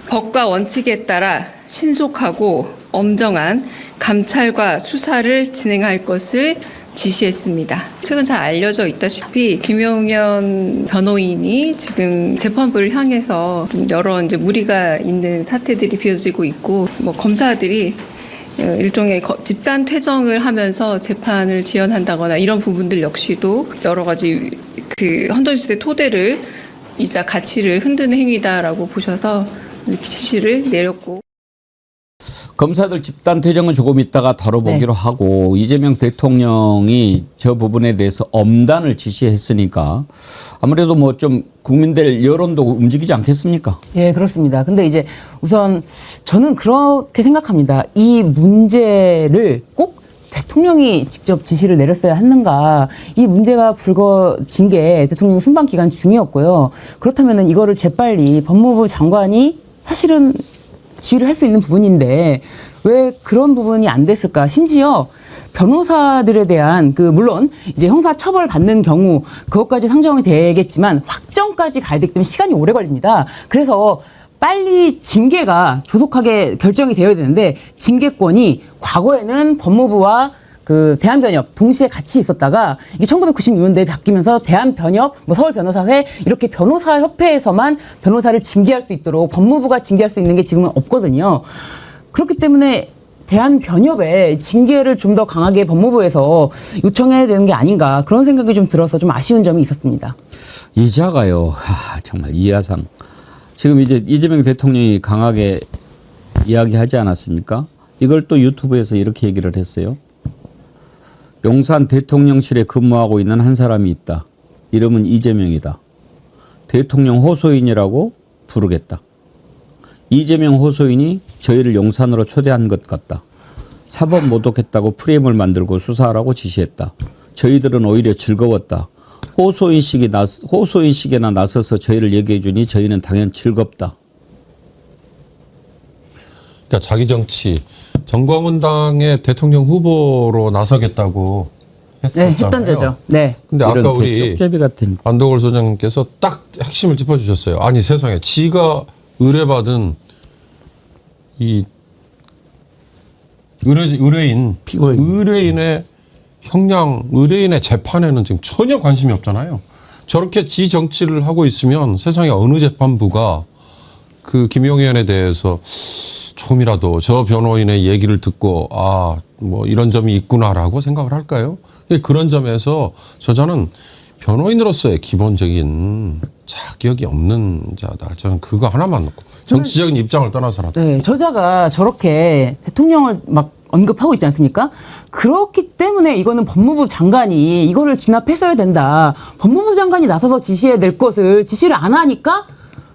법과 원칙에 따라 신속하고 엄정한 감찰과 수사를 진행할 것을 지시했습니다. 최근 잘 알려져 있다시피 김용현 변호인이 지금 재판부를 향해서 여러 이제 무리가 있는 사태들이 비어지고 있고, 뭐 검사들이 일종의 집단 퇴정을 하면서 재판을 지연한다거나 이런 부분들 역시도 여러 가지 그 헌정질서의 토대를 이자 가치를 흔드는 행위다라고 보셔서 지시를 내렸고. 검사들 집단 퇴정은 조금 있다가 다뤄보기로 하고 이재명 대통령이 저 부분에 대해서 엄단을 지시했으니까 아무래도 뭐 좀 국민들 여론도 움직이지 않겠습니까? 예, 그렇습니다. 근데 이제 우선 저는 그렇게 생각합니다. 이 문제를 꼭 대통령이 직접 지시를 내렸어야 했는가. 이 문제가 불거진 게 대통령 순방 기간 중이었고요. 그렇다면은 이거를 재빨리 법무부 장관이 사실은 지휘를 할 수 있는 부분인데 왜 그런 부분이 안 됐을까? 심지어 변호사들에 대한 물론 이제 형사 처벌 받는 경우 그것까지 상정이 되겠지만 확정까지 가야 되기 때문에 시간이 오래 걸립니다. 그래서 빨리 징계가 조속하게 결정이 되어야 되는데 징계권이 과거에는 법무부와 대한변협 동시에 같이 있었다가 이게 1996년도에 바뀌면서 대한변협, 서울변호사회 이렇게 변호사협회에서만 변호사를 징계할 수 있도록 법무부가 징계할 수 있는 게 지금은 없거든요. 그렇기 때문에 대한변협에 징계를 좀 더 강하게 법무부에서 요청해야 되는 게 아닌가 그런 생각이 좀 들어서 좀 아쉬운 점이 있었습니다. 이자가요. 정말 이하상. 지금 이제 이재명 대통령이 강하게 이야기하지 않았습니까? 이걸 또 유튜브에서 이렇게 얘기를 했어요. 용산 대통령실에 근무하고 있는 한 사람이 있다. 이름은 이재명이다. 대통령 호소인이라고 부르겠다. 이재명 호소인이 저희를 용산으로 초대한 것 같다. 사법 모독했다고 프레임을 만들고 수사하라고 지시했다. 저희들은 오히려 즐거웠다. 호소인식에나 나서서 저희를 얘기해 주니 저희는 당연 즐겁다. 그러니까 자기 정치, 정광훈당의 대통령 후보로 나서겠다고 했었잖아요. 네, 했던 저죠. 네. 근데 아까 우리 쪽제비 같은 안도걸 소장님께서 딱 핵심을 짚어주셨어요. 아니 세상에 지가 의뢰받은 이 의뢰인의 형량, 의뢰인의 재판에는 지금 전혀 관심이 없잖아요. 저렇게 지 정치를 하고 있으면 세상에 어느 재판부가 그 김용현에 대해서 조금이라도 저 변호인의 얘기를 듣고 뭐 이런 점이 있구나라고 생각을 할까요? 그런 점에서 저자는 변호인으로서의 기본적인 자격이 없는 자다. 저는 그거 하나만 놓고 정치적인 입장을 떠나서라도. 네, 저자가 저렇게 대통령을 막 언급하고 있지 않습니까? 그렇기 때문에 이거는 법무부 장관이 이거를 진압했어야 된다. 법무부 장관이 나서서 지시해야 될 것을 지시를 안 하니까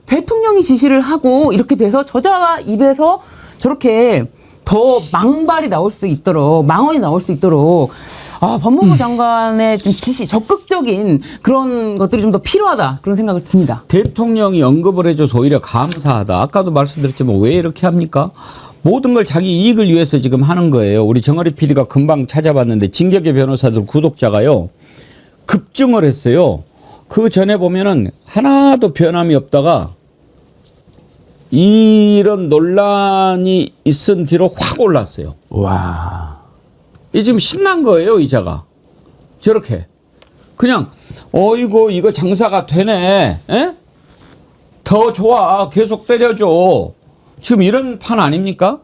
대통령이 지시를 하고 이렇게 돼서 저자 입에서 저렇게 더 망발이 나올 수 있도록, 망언이 나올 수 있도록 법무부 장관의 좀 지시, 적극적인 그런 것들이 좀 더 필요하다 그런 생각을 듭니다. 대통령이 언급을 해줘서 오히려 감사하다. 아까도 말씀드렸지만 왜 이렇게 합니까? 모든 걸 자기 이익을 위해서 지금 하는 거예요. 우리 정어리 PD가 금방 찾아봤는데 진격의 변호사들 구독자가요 급증을 했어요. 그 전에 보면은 하나도 변함이 없다가 이런 논란이 있은 뒤로 확 올랐어요. 와. 이 지금 신난 거예요, 이자가. 저렇게. 그냥, 어이구, 이거 장사가 되네. 에? 더 좋아. 계속 때려줘. 지금 이런 판 아닙니까?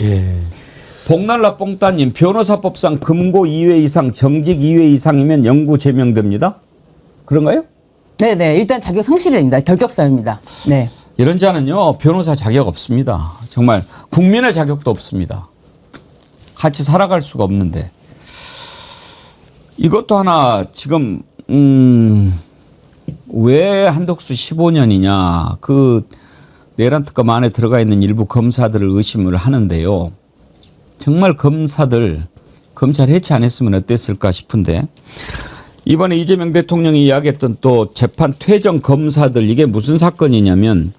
예. 복날라 뽕따님, 변호사법상 금고 2회 이상, 정직 2회 이상이면 영구 제명됩니다. 그런가요? 네네. 일단 자격 상실이 됩니다. 결격사유입니다. 네. 이런 자는요, 변호사 자격 없습니다. 정말 국민의 자격도 없습니다. 같이 살아갈 수가 없는데. 이것도 하나 지금 왜 한덕수 15년이냐. 그 내란 특검 안에 들어가 있는 일부 검사들을 의심을 하는데요. 정말 검사들 검찰 해체 안 했으면 어땠을까 싶은데 이번에 이재명 대통령이 이야기했던 또 재판 퇴정 검사들 이게 무슨 사건이냐면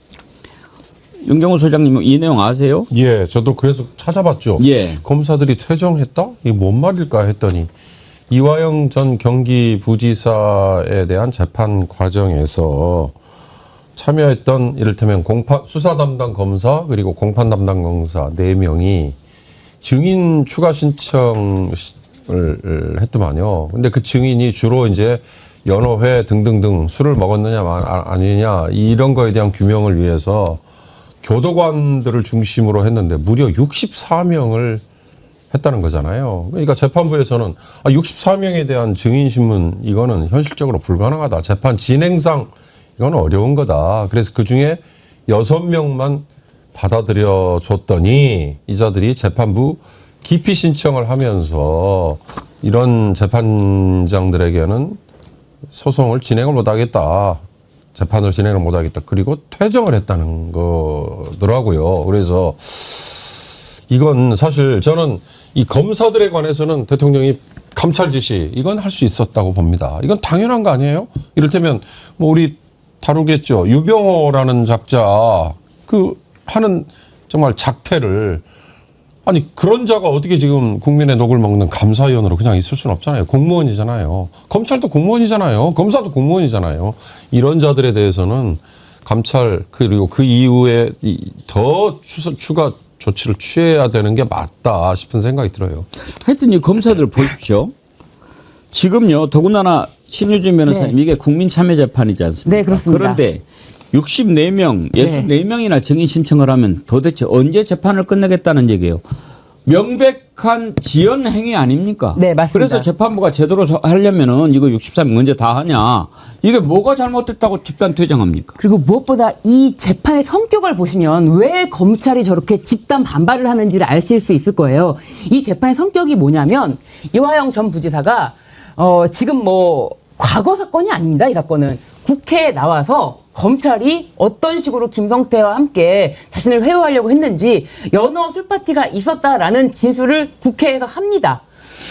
윤경호 소장님 이 내용 아세요? 예, 저도 그래서 찾아봤죠. 예. 검사들이 퇴정했다? 이게 뭔 말일까 했더니 이화영 전 경기부지사에 대한 재판 과정에서 참여했던 이를테면 수사 담당 검사 그리고 공판 담당 검사 4명이 증인 추가 신청을 했더만요. 근데 그 증인이 주로 이제 연어회 등등등 술을 먹었느냐 아니냐 이런 거에 대한 규명을 위해서 교도관들을 중심으로 했는데 무려 64명을 했다는 거잖아요. 그러니까 재판부에서는 64명에 대한 증인 신문 이거는 현실적으로 불가능하다. 재판 진행상 이거는 어려운 거다. 그래서 그중에 6명만 받아들여 줬더니 이자들이 재판부 기피 신청을 하면서 이런 재판장들에게는 소송을 진행을 못하겠다. 재판을 진행을 못하겠다. 그리고 퇴정을 했다는 거더라고요. 그래서 이건 사실 저는 이 검사들에 관해서는 대통령이 감찰 지시 이건 할 수 있었다고 봅니다. 이건 당연한 거 아니에요? 이를테면 뭐 우리 다루겠죠. 유병호라는 작자 그 하는 정말 작태를 아니 그런 자가 어떻게 지금 국민의 녹을 먹는 감사위원으로 그냥 있을 수는 없잖아요. 공무원이잖아요. 검찰도 공무원이잖아요. 검사도 공무원이잖아요. 이런 자들에 대해서는 감찰 그리고 그 이후에 더 추가 조치를 취해야 되는 게 맞다 싶은 생각이 들어요. 하여튼 이 검사들 보십시오. 지금요 더군다나 신유진 변호사님 네. 이게 국민참여재판이지 않습니까? 네, 그렇습니다. 그런데 64명, 64명이나 증인 신청을 하면 도대체 언제 재판을 끝내겠다는 얘기예요. 명백한 지연 행위 아닙니까? 네, 맞습니다. 그래서 재판부가 제대로 하려면은 이거 63명 언제 다 하냐. 이게 뭐가 잘못됐다고 집단 퇴장합니까? 그리고 무엇보다 이 재판의 성격을 보시면 왜 검찰이 저렇게 집단 반발을 하는지를 아실 수 있을 거예요. 이 재판의 성격이 뭐냐면 이화영 전 부지사가 지금 뭐 과거 사건이 아닙니다. 이 사건은 국회에 나와서 검찰이 어떤 식으로 김성태와 함께 자신을 회유하려고 했는지 연어 술파티가 있었다라는 진술을 국회에서 합니다.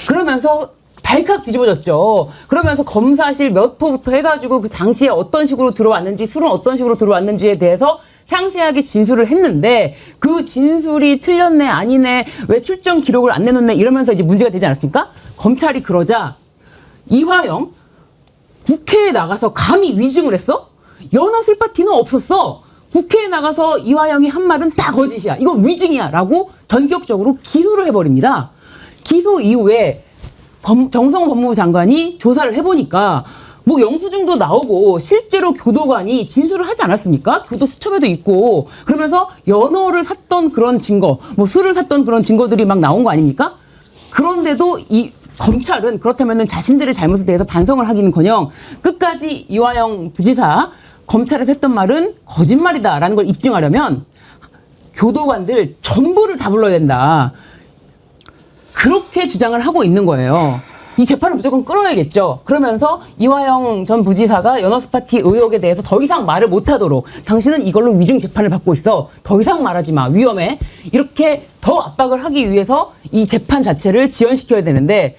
그러면서 발칵 뒤집어졌죠. 그러면서 검사실 몇 호부터 해가지고 그 당시에 어떤 식으로 들어왔는지 술은 어떤 식으로 들어왔는지에 대해서 상세하게 진술을 했는데 그 진술이 틀렸네 아니네 왜 출정 기록을 안 내놓네 이러면서 이제 문제가 되지 않았습니까? 검찰이 그러자 이화영 국회에 나가서 감히 위증을 했어? 연어 술파티는 없었어. 국회에 나가서 이화영이 한 말은 다 거짓이야. 이건 위증이야. 라고 전격적으로 기소를 해버립니다. 기소 이후에 정성호 법무부 장관이 조사를 해보니까 뭐 영수증도 나오고 실제로 교도관이 진술을 하지 않았습니까? 교도 수첩에도 있고 그러면서 연어를 샀던 그런 증거, 뭐 술을 샀던 그런 증거들이 막 나온 거 아닙니까? 그런데도 이 검찰은 그렇다면 자신들의 잘못에 대해서 반성을 하기는커녕 끝까지 이화영 부지사 검찰에서 했던 말은 거짓말이다라는 걸 입증하려면 교도관들 전부를 다 불러야 된다. 그렇게 주장을 하고 있는 거예요. 이 재판을 무조건 끌어내겠죠. 그러면서 이화영 전 부지사가 연어스파티 의혹에 대해서 더 이상 말을 못하도록 당신은 이걸로 위증 재판을 받고 있어. 더 이상 말하지 마. 위험해. 이렇게 더 압박을 하기 위해서 이 재판 자체를 지연시켜야 되는데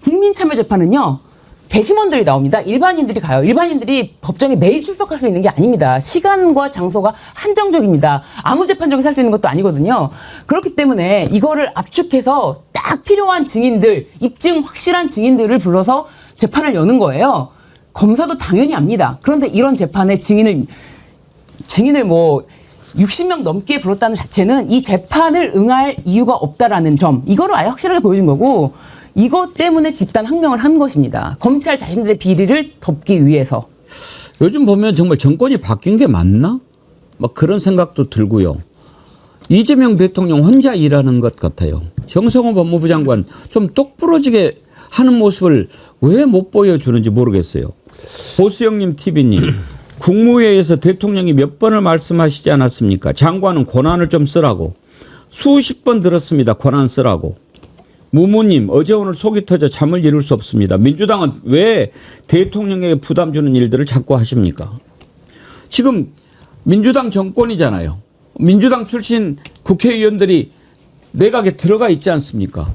국민참여재판은요. 배심원들이 나옵니다. 일반인들이 가요. 일반인들이 법정에 매일 출석할 수 있는 게 아닙니다. 시간과 장소가 한정적입니다. 아무 재판정에서 할 수 있는 것도 아니거든요. 그렇기 때문에 이거를 압축해서 딱 필요한 증인들, 입증 확실한 증인들을 불러서 재판을 여는 거예요. 검사도 당연히 압니다. 그런데 이런 재판에 증인을 뭐 60명 넘게 불렀다는 자체는 이 재판을 응할 이유가 없다라는 점, 이거를 아예 확실하게 보여준 거고, 이것 때문에 집단 항명을 한 것입니다. 검찰 자신들의 비리를 덮기 위해서. 요즘 보면 정말 정권이 바뀐 게 맞나? 막 그런 생각도 들고요. 이재명 대통령 혼자 일하는 것 같아요. 정성호 법무부 장관 좀 똑부러지게 하는 모습을 왜 못 보여주는지 모르겠어요. 보수형님 TV님, 국무회의에서 대통령이 몇 번을 말씀하시지 않았습니까? 장관은 권한을 좀 쓰라고. 수십 번 들었습니다. 권한 쓰라고. 무무님, 어제 오늘 속이 터져 잠을 이룰 수 없습니다. 민주당은 왜 대통령에게 부담 주는 일들을 자꾸 하십니까? 지금 민주당 정권이잖아요. 민주당 출신 국회의원들이 내각에 들어가 있지 않습니까?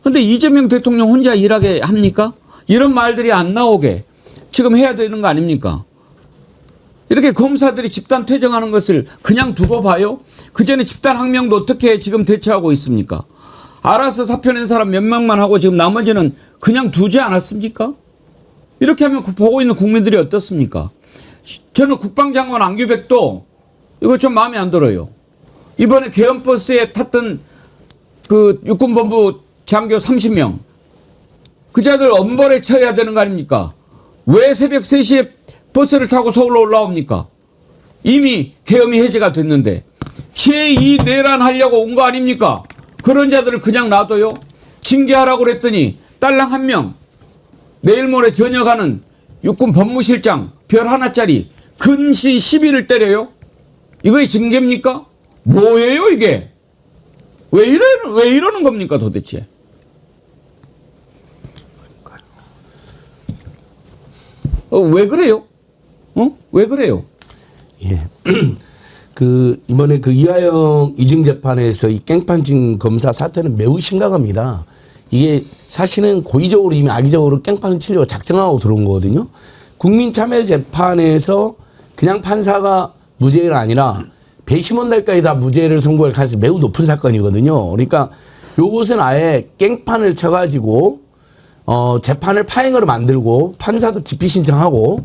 그런데 이재명 대통령 혼자 일하게 합니까? 이런 말들이 안 나오게 지금 해야 되는 거 아닙니까? 이렇게 검사들이 집단 퇴정하는 것을 그냥 두고 봐요? 그전에 집단 항명도 어떻게 지금 대처하고 있습니까? 알아서 사표 낸 사람 몇 명만 하고 지금 나머지는 그냥 두지 않았습니까? 이렇게 하면 보고 있는 국민들이 어떻습니까? 저는 국방장관 안규백도 이거 좀 마음에 안 들어요. 이번에 개헌버스에 탔던 그 육군본부 장교 30명. 그 자들 엄벌에 처해야 되는 거 아닙니까? 왜 새벽 3시에 버스를 타고 서울로 올라옵니까? 이미 계엄이 해제가 됐는데 제2 내란 하려고 온 거 아닙니까? 그런 자들을 그냥 놔둬요? 징계하라고 그랬더니 딸랑 1명 내일 모레 전역하는 육군 법무실장 별 하나짜리 근시 10일을 때려요? 이거 징계입니까? 뭐예요 이게? 왜 이러는 겁니까 도대체? 왜 그래요? 왜 그래요? 예. 이번에 이하영 이중 재판에서 이 깽판진 검사 사태는 매우 심각합니다. 이게 사실은 고의적으로 이미 악의적으로 깽판을 치려고 작정하고 들어온 거거든요. 국민참여재판에서 그냥 판사가 무죄가 아니라 배심원들까지 다 무죄를 선고할 가능성이 매우 높은 사건이거든요. 그러니까 요것은 아예 깽판을 쳐가지고 재판을 파행으로 만들고 판사도 기피 신청하고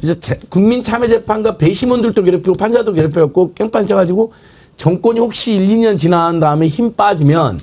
그래서 국민참여재판과 배심원들도 괴롭히고 판사도 괴롭혀갖고 깽판 쳐가지고 정권이 혹시 1, 2년 지난 다음에 힘 빠지면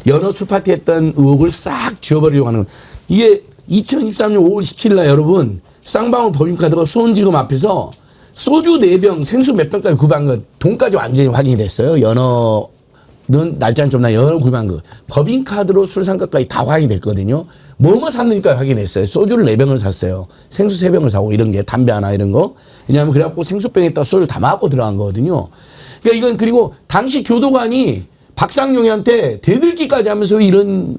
연어 술파티 했던 의혹을 싹 지워버리려고 하는 이게 2023년 5월 17일 날 여러분 쌍방울 법인카드가 수원지검 앞에서 소주 4병 생수 몇 병까지 구입한 거 돈까지 완전히 확인이 됐어요. 연어는 날짜는 좀 나 연어 구입한 거 법인카드로 술 산 것까지 다 확인이 됐거든요. 뭐뭐 샀는지까지 확인했어요. 소주를 4병을 샀어요. 생수 3병을 사고 이런 게 담배 하나 이런 거. 왜냐하면 그래갖고 생수병에다가 소주를 담아갖고 들어간 거거든요. 그러니까 이건 그리고 당시 교도관이 박상용이한테 대들기까지 하면서 이런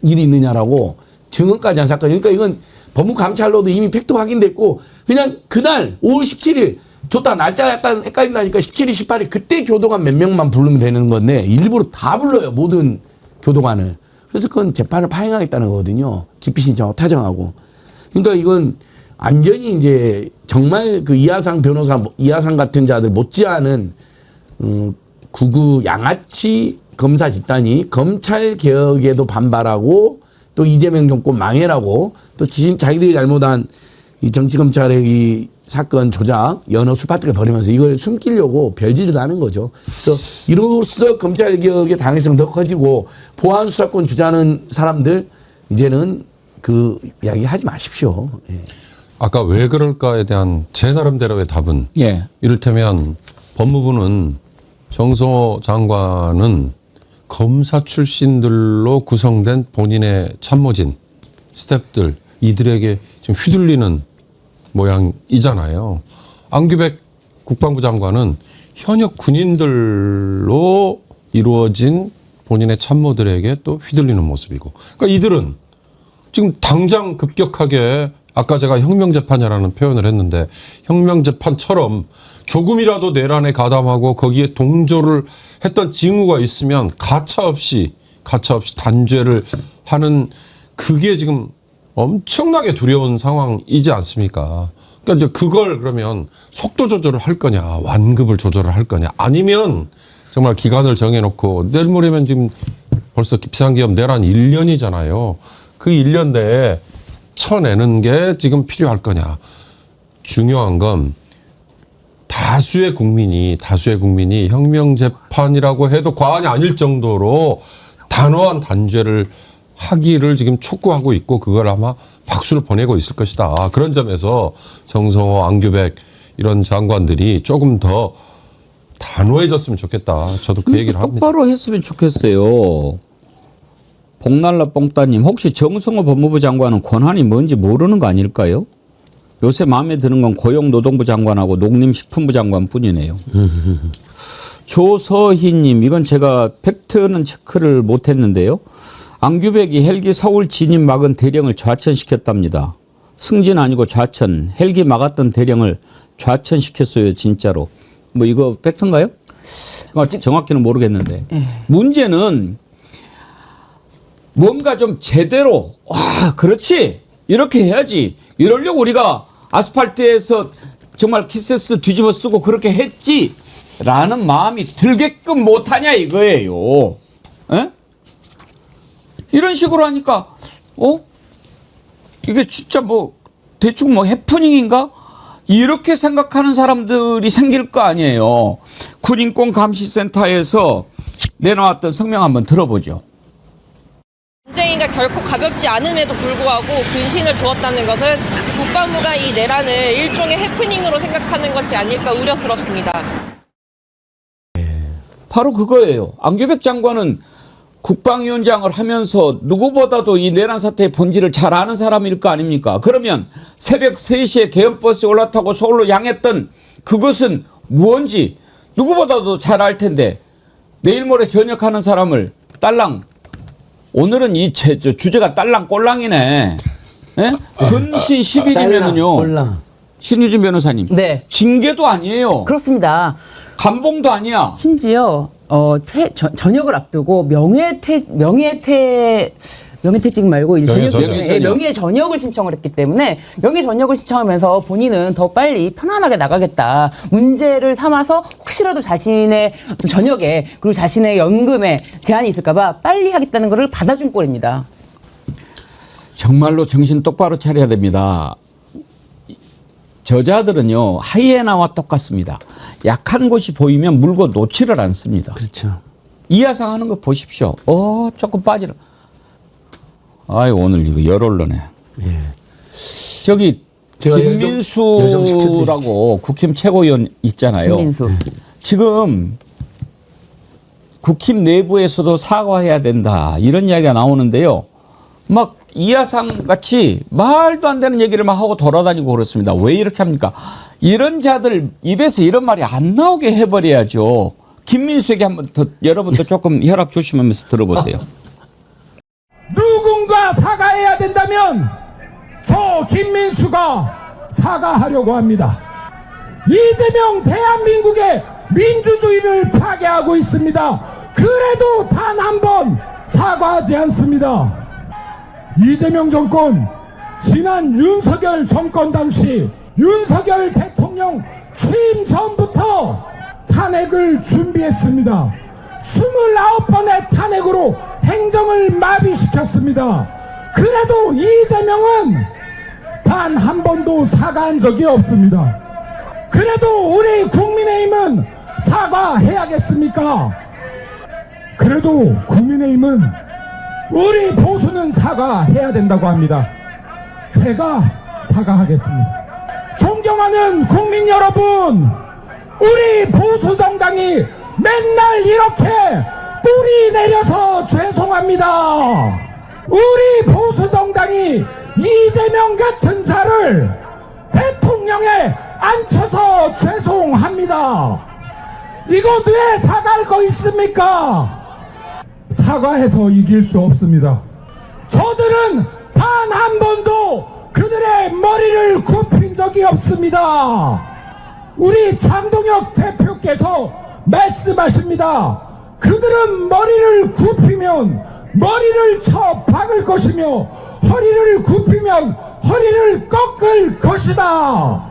일이 있느냐라고 증언까지 한 사건. 그러니까 이건 법무감찰로도 이미 팩트 확인됐고 그냥 그날 5월 17일 좋다 날짜가 약간 헷갈린다니까 17일 18일 그때 교도관 몇 명만 부르면 되는 건데 일부러 다 불러요. 모든 교도관을. 그래서 그건 재판을 파행하겠다는 거거든요. 기피 신청하고 타정하고. 그러니까 이건 완전히 이제 정말 이하상 변호사, 이하상 같은 자들 못지않은 구구 양아치 검사 집단이 검찰 개혁에도 반발하고 또 이재명 정권 망해라고 또 자기들이 잘못한 이 정치검찰의 이 사건 조작 연어 술파티를 벌이면서 이걸 숨기려고 별짓을 하는 거죠. 그래서 이로써 검찰개혁의 당위성이 더 커지고 보안수사권 주자는 사람들 이제는 그 이야기 하지 마십시오. 예. 아까 왜 그럴까에 대한 제 나름대로의 답은 이를테면 법무부는 정성호 장관은 검사 출신들로 구성된 본인의 참모진 스태프들 이들에게 지금 휘둘리는 모양이잖아요. 안규백 국방부 장관은 현역 군인들로 이루어진 본인의 참모들에게 또 휘둘리는 모습이고. 그러니까 이들은 지금 당장 급격하게 아까 제가 혁명재판이라는 표현을 했는데 혁명재판처럼 조금이라도 내란에 가담하고 거기에 동조를 했던 징후가 있으면 가차없이 단죄를 하는 그게 지금 엄청나게 두려운 상황이지 않습니까? 그러니까 이제 그걸 그러면 속도 조절을 할 거냐, 완급을 조절을 할 거냐, 아니면 정말 기간을 정해놓고 내일 모레면 지금 벌써 비상기업 내란 1년이잖아요. 그 1년 내에 쳐내는 게 지금 필요할 거냐. 중요한 건 다 다수의 국민이 혁명 재판이라고 해도 과언이 아닐 정도로 단호한 단죄를 하기를 지금 촉구하고 있고 그걸 아마 박수를 보내고 있을 것이다. 그런 점에서 정성호, 안규백 이런 장관들이 조금 더 단호해졌으면 좋겠다. 저도 그 얘기를 합니다. 똑바로 했으면 좋겠어요. 복날라 뽕따님, 혹시 정성호 법무부 장관은 권한이 뭔지 모르는 거 아닐까요? 요새 마음에 드는 건 고용노동부 장관하고 농림식품부 장관뿐이네요. 조서희님, 이건 제가 팩트는 체크를 못했는데요. 안규백이 헬기 서울 진입 막은 대령을 좌천시켰답니다. 승진 아니고 좌천. 헬기 막았던 대령을 좌천시켰어요, 진짜로. 뭐 이거 팩트인가요? 정확히는 모르겠는데. 문제는 뭔가 좀 제대로, 와, 그렇지. 이렇게 해야지. 이러려고 우리가 아스팔트에서 정말 키세스 뒤집어 쓰고 그렇게 했지. 라는 마음이 들게끔 못하냐 이거예요. 에? 이런 식으로 하니까, 이게 진짜 뭐, 대충 뭐 해프닝인가? 이렇게 생각하는 사람들이 생길 거 아니에요. 군인권감시센터에서 내놓았던 성명 한번 들어보죠. 전쟁이가 결코 가볍지 않음에도 불구하고 근신을 주었다는 것은 국방부가 이 내란을 일종의 해프닝으로 생각하는 것이 아닐까 우려스럽습니다. 바로 그거예요. 안규백 장관은 국방위원장을 하면서 누구보다도 이 내란 사태의 본질을 잘 아는 사람일 거 아닙니까? 그러면 새벽 3시에 개헌버스에 올라타고 서울로 향했던 그것은 무언지 누구보다도 잘 알 텐데 내일 모레 전역하는 사람을 딸랑, 오늘은 이 주제가 딸랑꼴랑이네. 근신 10일이면은요. 신유진 변호사님. 네. 징계도 아니에요. 그렇습니다. 감봉도 아니야. 심지어 전역을 앞두고 명예퇴직 말고 이제 명예 전역을 신청을 했기 때문에 명예 전역을 신청하면서 본인은 더 빨리 편안하게 나가겠다. 문제를 삼아서 혹시라도 자신의 전역에 그리고 자신의 연금에 제한이 있을까봐 빨리 하겠다는 것을 받아준 꼴입니다. 정말로 정신 똑바로 차려야 됩니다. 저자들은요, 하이에나와 똑같습니다. 약한 곳이 보이면 물고 놓지를 않습니다. 그렇죠. 이하상 하는 거 보십시오. 조금 빠지라. 아이, 오늘 이거 열언론에. 예. 저기, 제가 김민수라고 국힘 최고위원 있잖아요. 김민수. 지금 국힘 내부에서도 사과해야 된다. 이런 이야기가 나오는데요. 막 이하상 같이 말도 안 되는 얘기를 막 하고 돌아다니고 그렇습니다. 왜 이렇게 합니까? 이런 자들 입에서 이런 말이 안 나오게 해버려야죠. 김민수에게 한번 더 여러분도 조금 혈압 조심하면서 들어보세요. 누군가 사과해야 된다면 저 김민수가 사과하려고 합니다. 이재명 대한민국의 민주주의를 파괴하고 있습니다. 그래도 단 한 번 사과하지 않습니다. 이재명 정권 지난 윤석열 정권 당시 윤석열 대통령 취임 전부터 탄핵을 준비했습니다. 29번의 탄핵으로 행정을 마비시켰습니다. 그래도 이재명은 단 한 번도 사과한 적이 없습니다. 그래도 우리 국민의힘은 사과해야겠습니까? 그래도 국민의힘은 우리 보수는 사과해야 된다고 합니다. 제가 사과하겠습니다. 존경하는 국민 여러분, 우리 보수 정당이 맨날 이렇게 뿌리 내려서 죄송합니다. 우리 보수 정당이 이재명 같은 자를 대통령에 앉혀서 죄송합니다. 이거 왜 사과할 거 있습니까? 사과해서 이길 수 없습니다. 저들은 단 한 번도 그들의 머리를 굽힌 적이 없습니다. 우리 장동혁 대표께서 말씀하십니다. 그들은 머리를 굽히면 머리를 쳐 박을 것이며 허리를 굽히면 허리를 꺾을 것이다.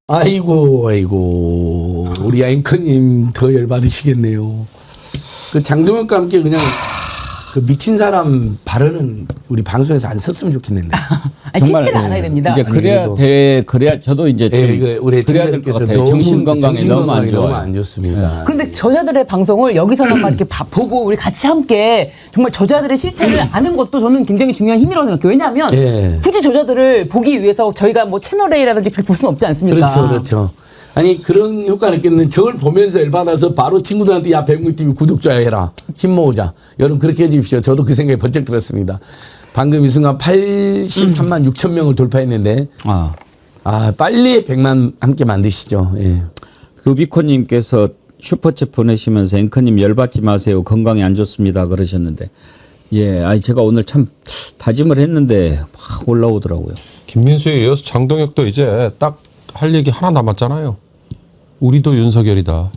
아이고 우리 앵커님 더 열받으시겠네요. 그 장동혁과 함께 그냥 그 미친 사람 발언은 우리 방송에서 안 썼으면 좋겠는데. 아니, 실패는 안 해야 됩니다. 이제 그래야 저도 이제 좀 우리 그래야 될 것 같아요. 정신 건강에 너무 안 좋아요. 너무 안 좋습니다. 그런데 저자들의 방송을 여기서만 막 이렇게 보고 우리 같이 함께 정말 저자들의 실패를 아는 것도 저는 굉장히 중요한 힘이라고 생각해요. 왜냐하면 굳이 저자들을 보기 위해서 저희가 뭐 채널A라든지 그렇게 볼 수는 없지 않습니까? 그렇죠. 아니 그런 효과를 느끼는 저걸 보면서 열받아서 바로 친구들한테 야 배국TV 구독 좋아요 해라. 힘 모으자. 여러분 그렇게 해주십시오. 저도 그 생각이 번쩍 들었습니다. 방금 이 순간 83만 6천 명을 돌파했는데 빨리 100만 함께 만드시죠. 예. 루비콘님께서 슈퍼챗 보내시면서 앵커님 열받지 마세요. 건강에 안 좋습니다. 그러셨는데 제가 오늘 참 다짐을 했는데 막 올라오더라고요. 김민수에 이어서 장동혁도 이제 딱 할 얘기 하나 남았잖아요. 우리도 윤석열이다.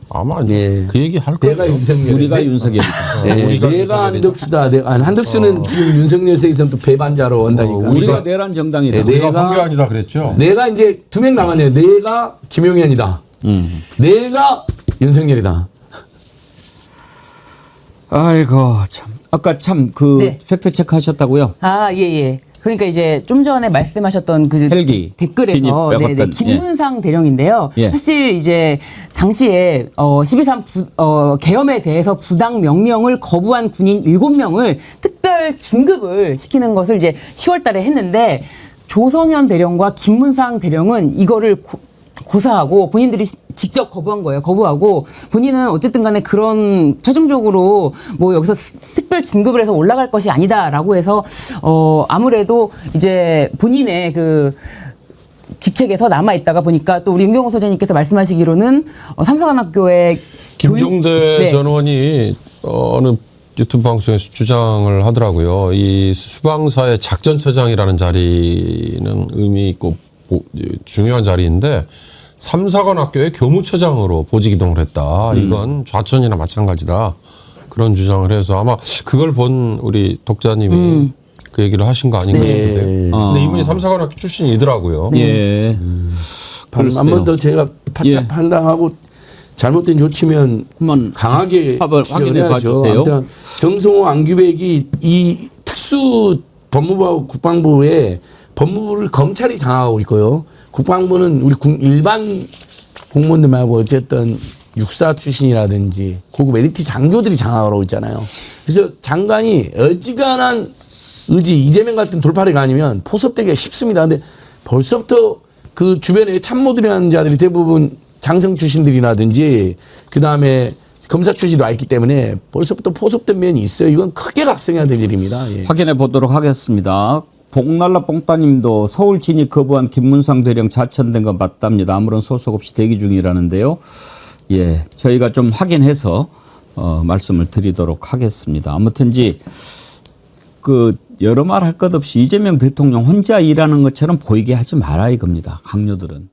아마 그 얘기 할 거예요. 내가 윤석열. 우리가 윤석열이다. 내가 한덕수다. 한덕수는 지금 윤석열 세계에서는 또 배반자로 온다니까. 우리가 내란 정당이다. 내가 황교안이다 그랬죠. 내가 이제 2명 남았네요. 내가 김용현이다. 내가 윤석열이다. 아이고 참. 아까 참 팩트 체크 하셨다고요? 예. 그러니까 이제 좀 전에 말씀하셨던 그 헬기 댓글에서 김문상 대령인데요. 사실 이제 당시에 12.3 계엄에 대해서 부당 명령을 거부한 군인 7명을 특별 진급을 시키는 것을 이제 10월 달에 했는데 조성현 대령과 김문상 대령은 이거를 고사하고 본인들이 직접 거부한 거예요. 거부하고 본인은 어쨌든 간에 그런 최종적으로 뭐 여기서 특별 진급을 해서 올라갈 것이 아니다라고 해서 아무래도 이제 본인의 그 직책에서 남아 있다가 보니까 또 우리 윤경호 소장님께서 말씀하시기로는 삼사관학교의 김종대 전 의원이 어느 유튜브 방송에서 주장을 하더라고요. 이 수방사의 작전처장이라는 자리는 의미 있고 중요한 자리인데 삼사관학교의 교무처장으로 보직 이동을 했다. 이건 좌천이나 마찬가지다. 그런 주장을 해서 아마 그걸 본 우리 독자님이 그 얘기를 하신 거 아닌가 싶은데. 근데 이분이 삼사관학교 출신이더라고요. 한 번 더 제가 판단하고 잘못된 조치면 강하게 확인해 봐주세요. 정성호 안규백이 이 특수 법무부하고 국방부에 법무부를 검찰이 장악하고 있고요. 국방부는 우리 일반 공무원들 말고 어쨌든 육사 출신이라든지 고급 엘리트 장교들이 장악하고 있잖아요. 그래서 장관이 어지간한 의지, 이재명 같은 돌파리가 아니면 포섭되기가 쉽습니다. 근데 벌써부터 그 주변에 참모들이라는 자들이 대부분 장성 출신들이라든지 그 다음에 검사 출신도 와 있기 때문에 벌써부터 포섭된 면이 있어요. 이건 크게 각성해야 될 일입니다. 확인해 보도록 하겠습니다. 복날라 뽕따님도 서울 진입 거부한 김문상 대령 자천된 건 맞답니다. 아무런 소속 없이 대기 중이라는데요. 저희가 좀 확인해서 말씀을 드리도록 하겠습니다. 아무튼지 여러 말 할 것 없이 이재명 대통령 혼자 일하는 것처럼 보이게 하지 마라 이겁니다. 강요들은.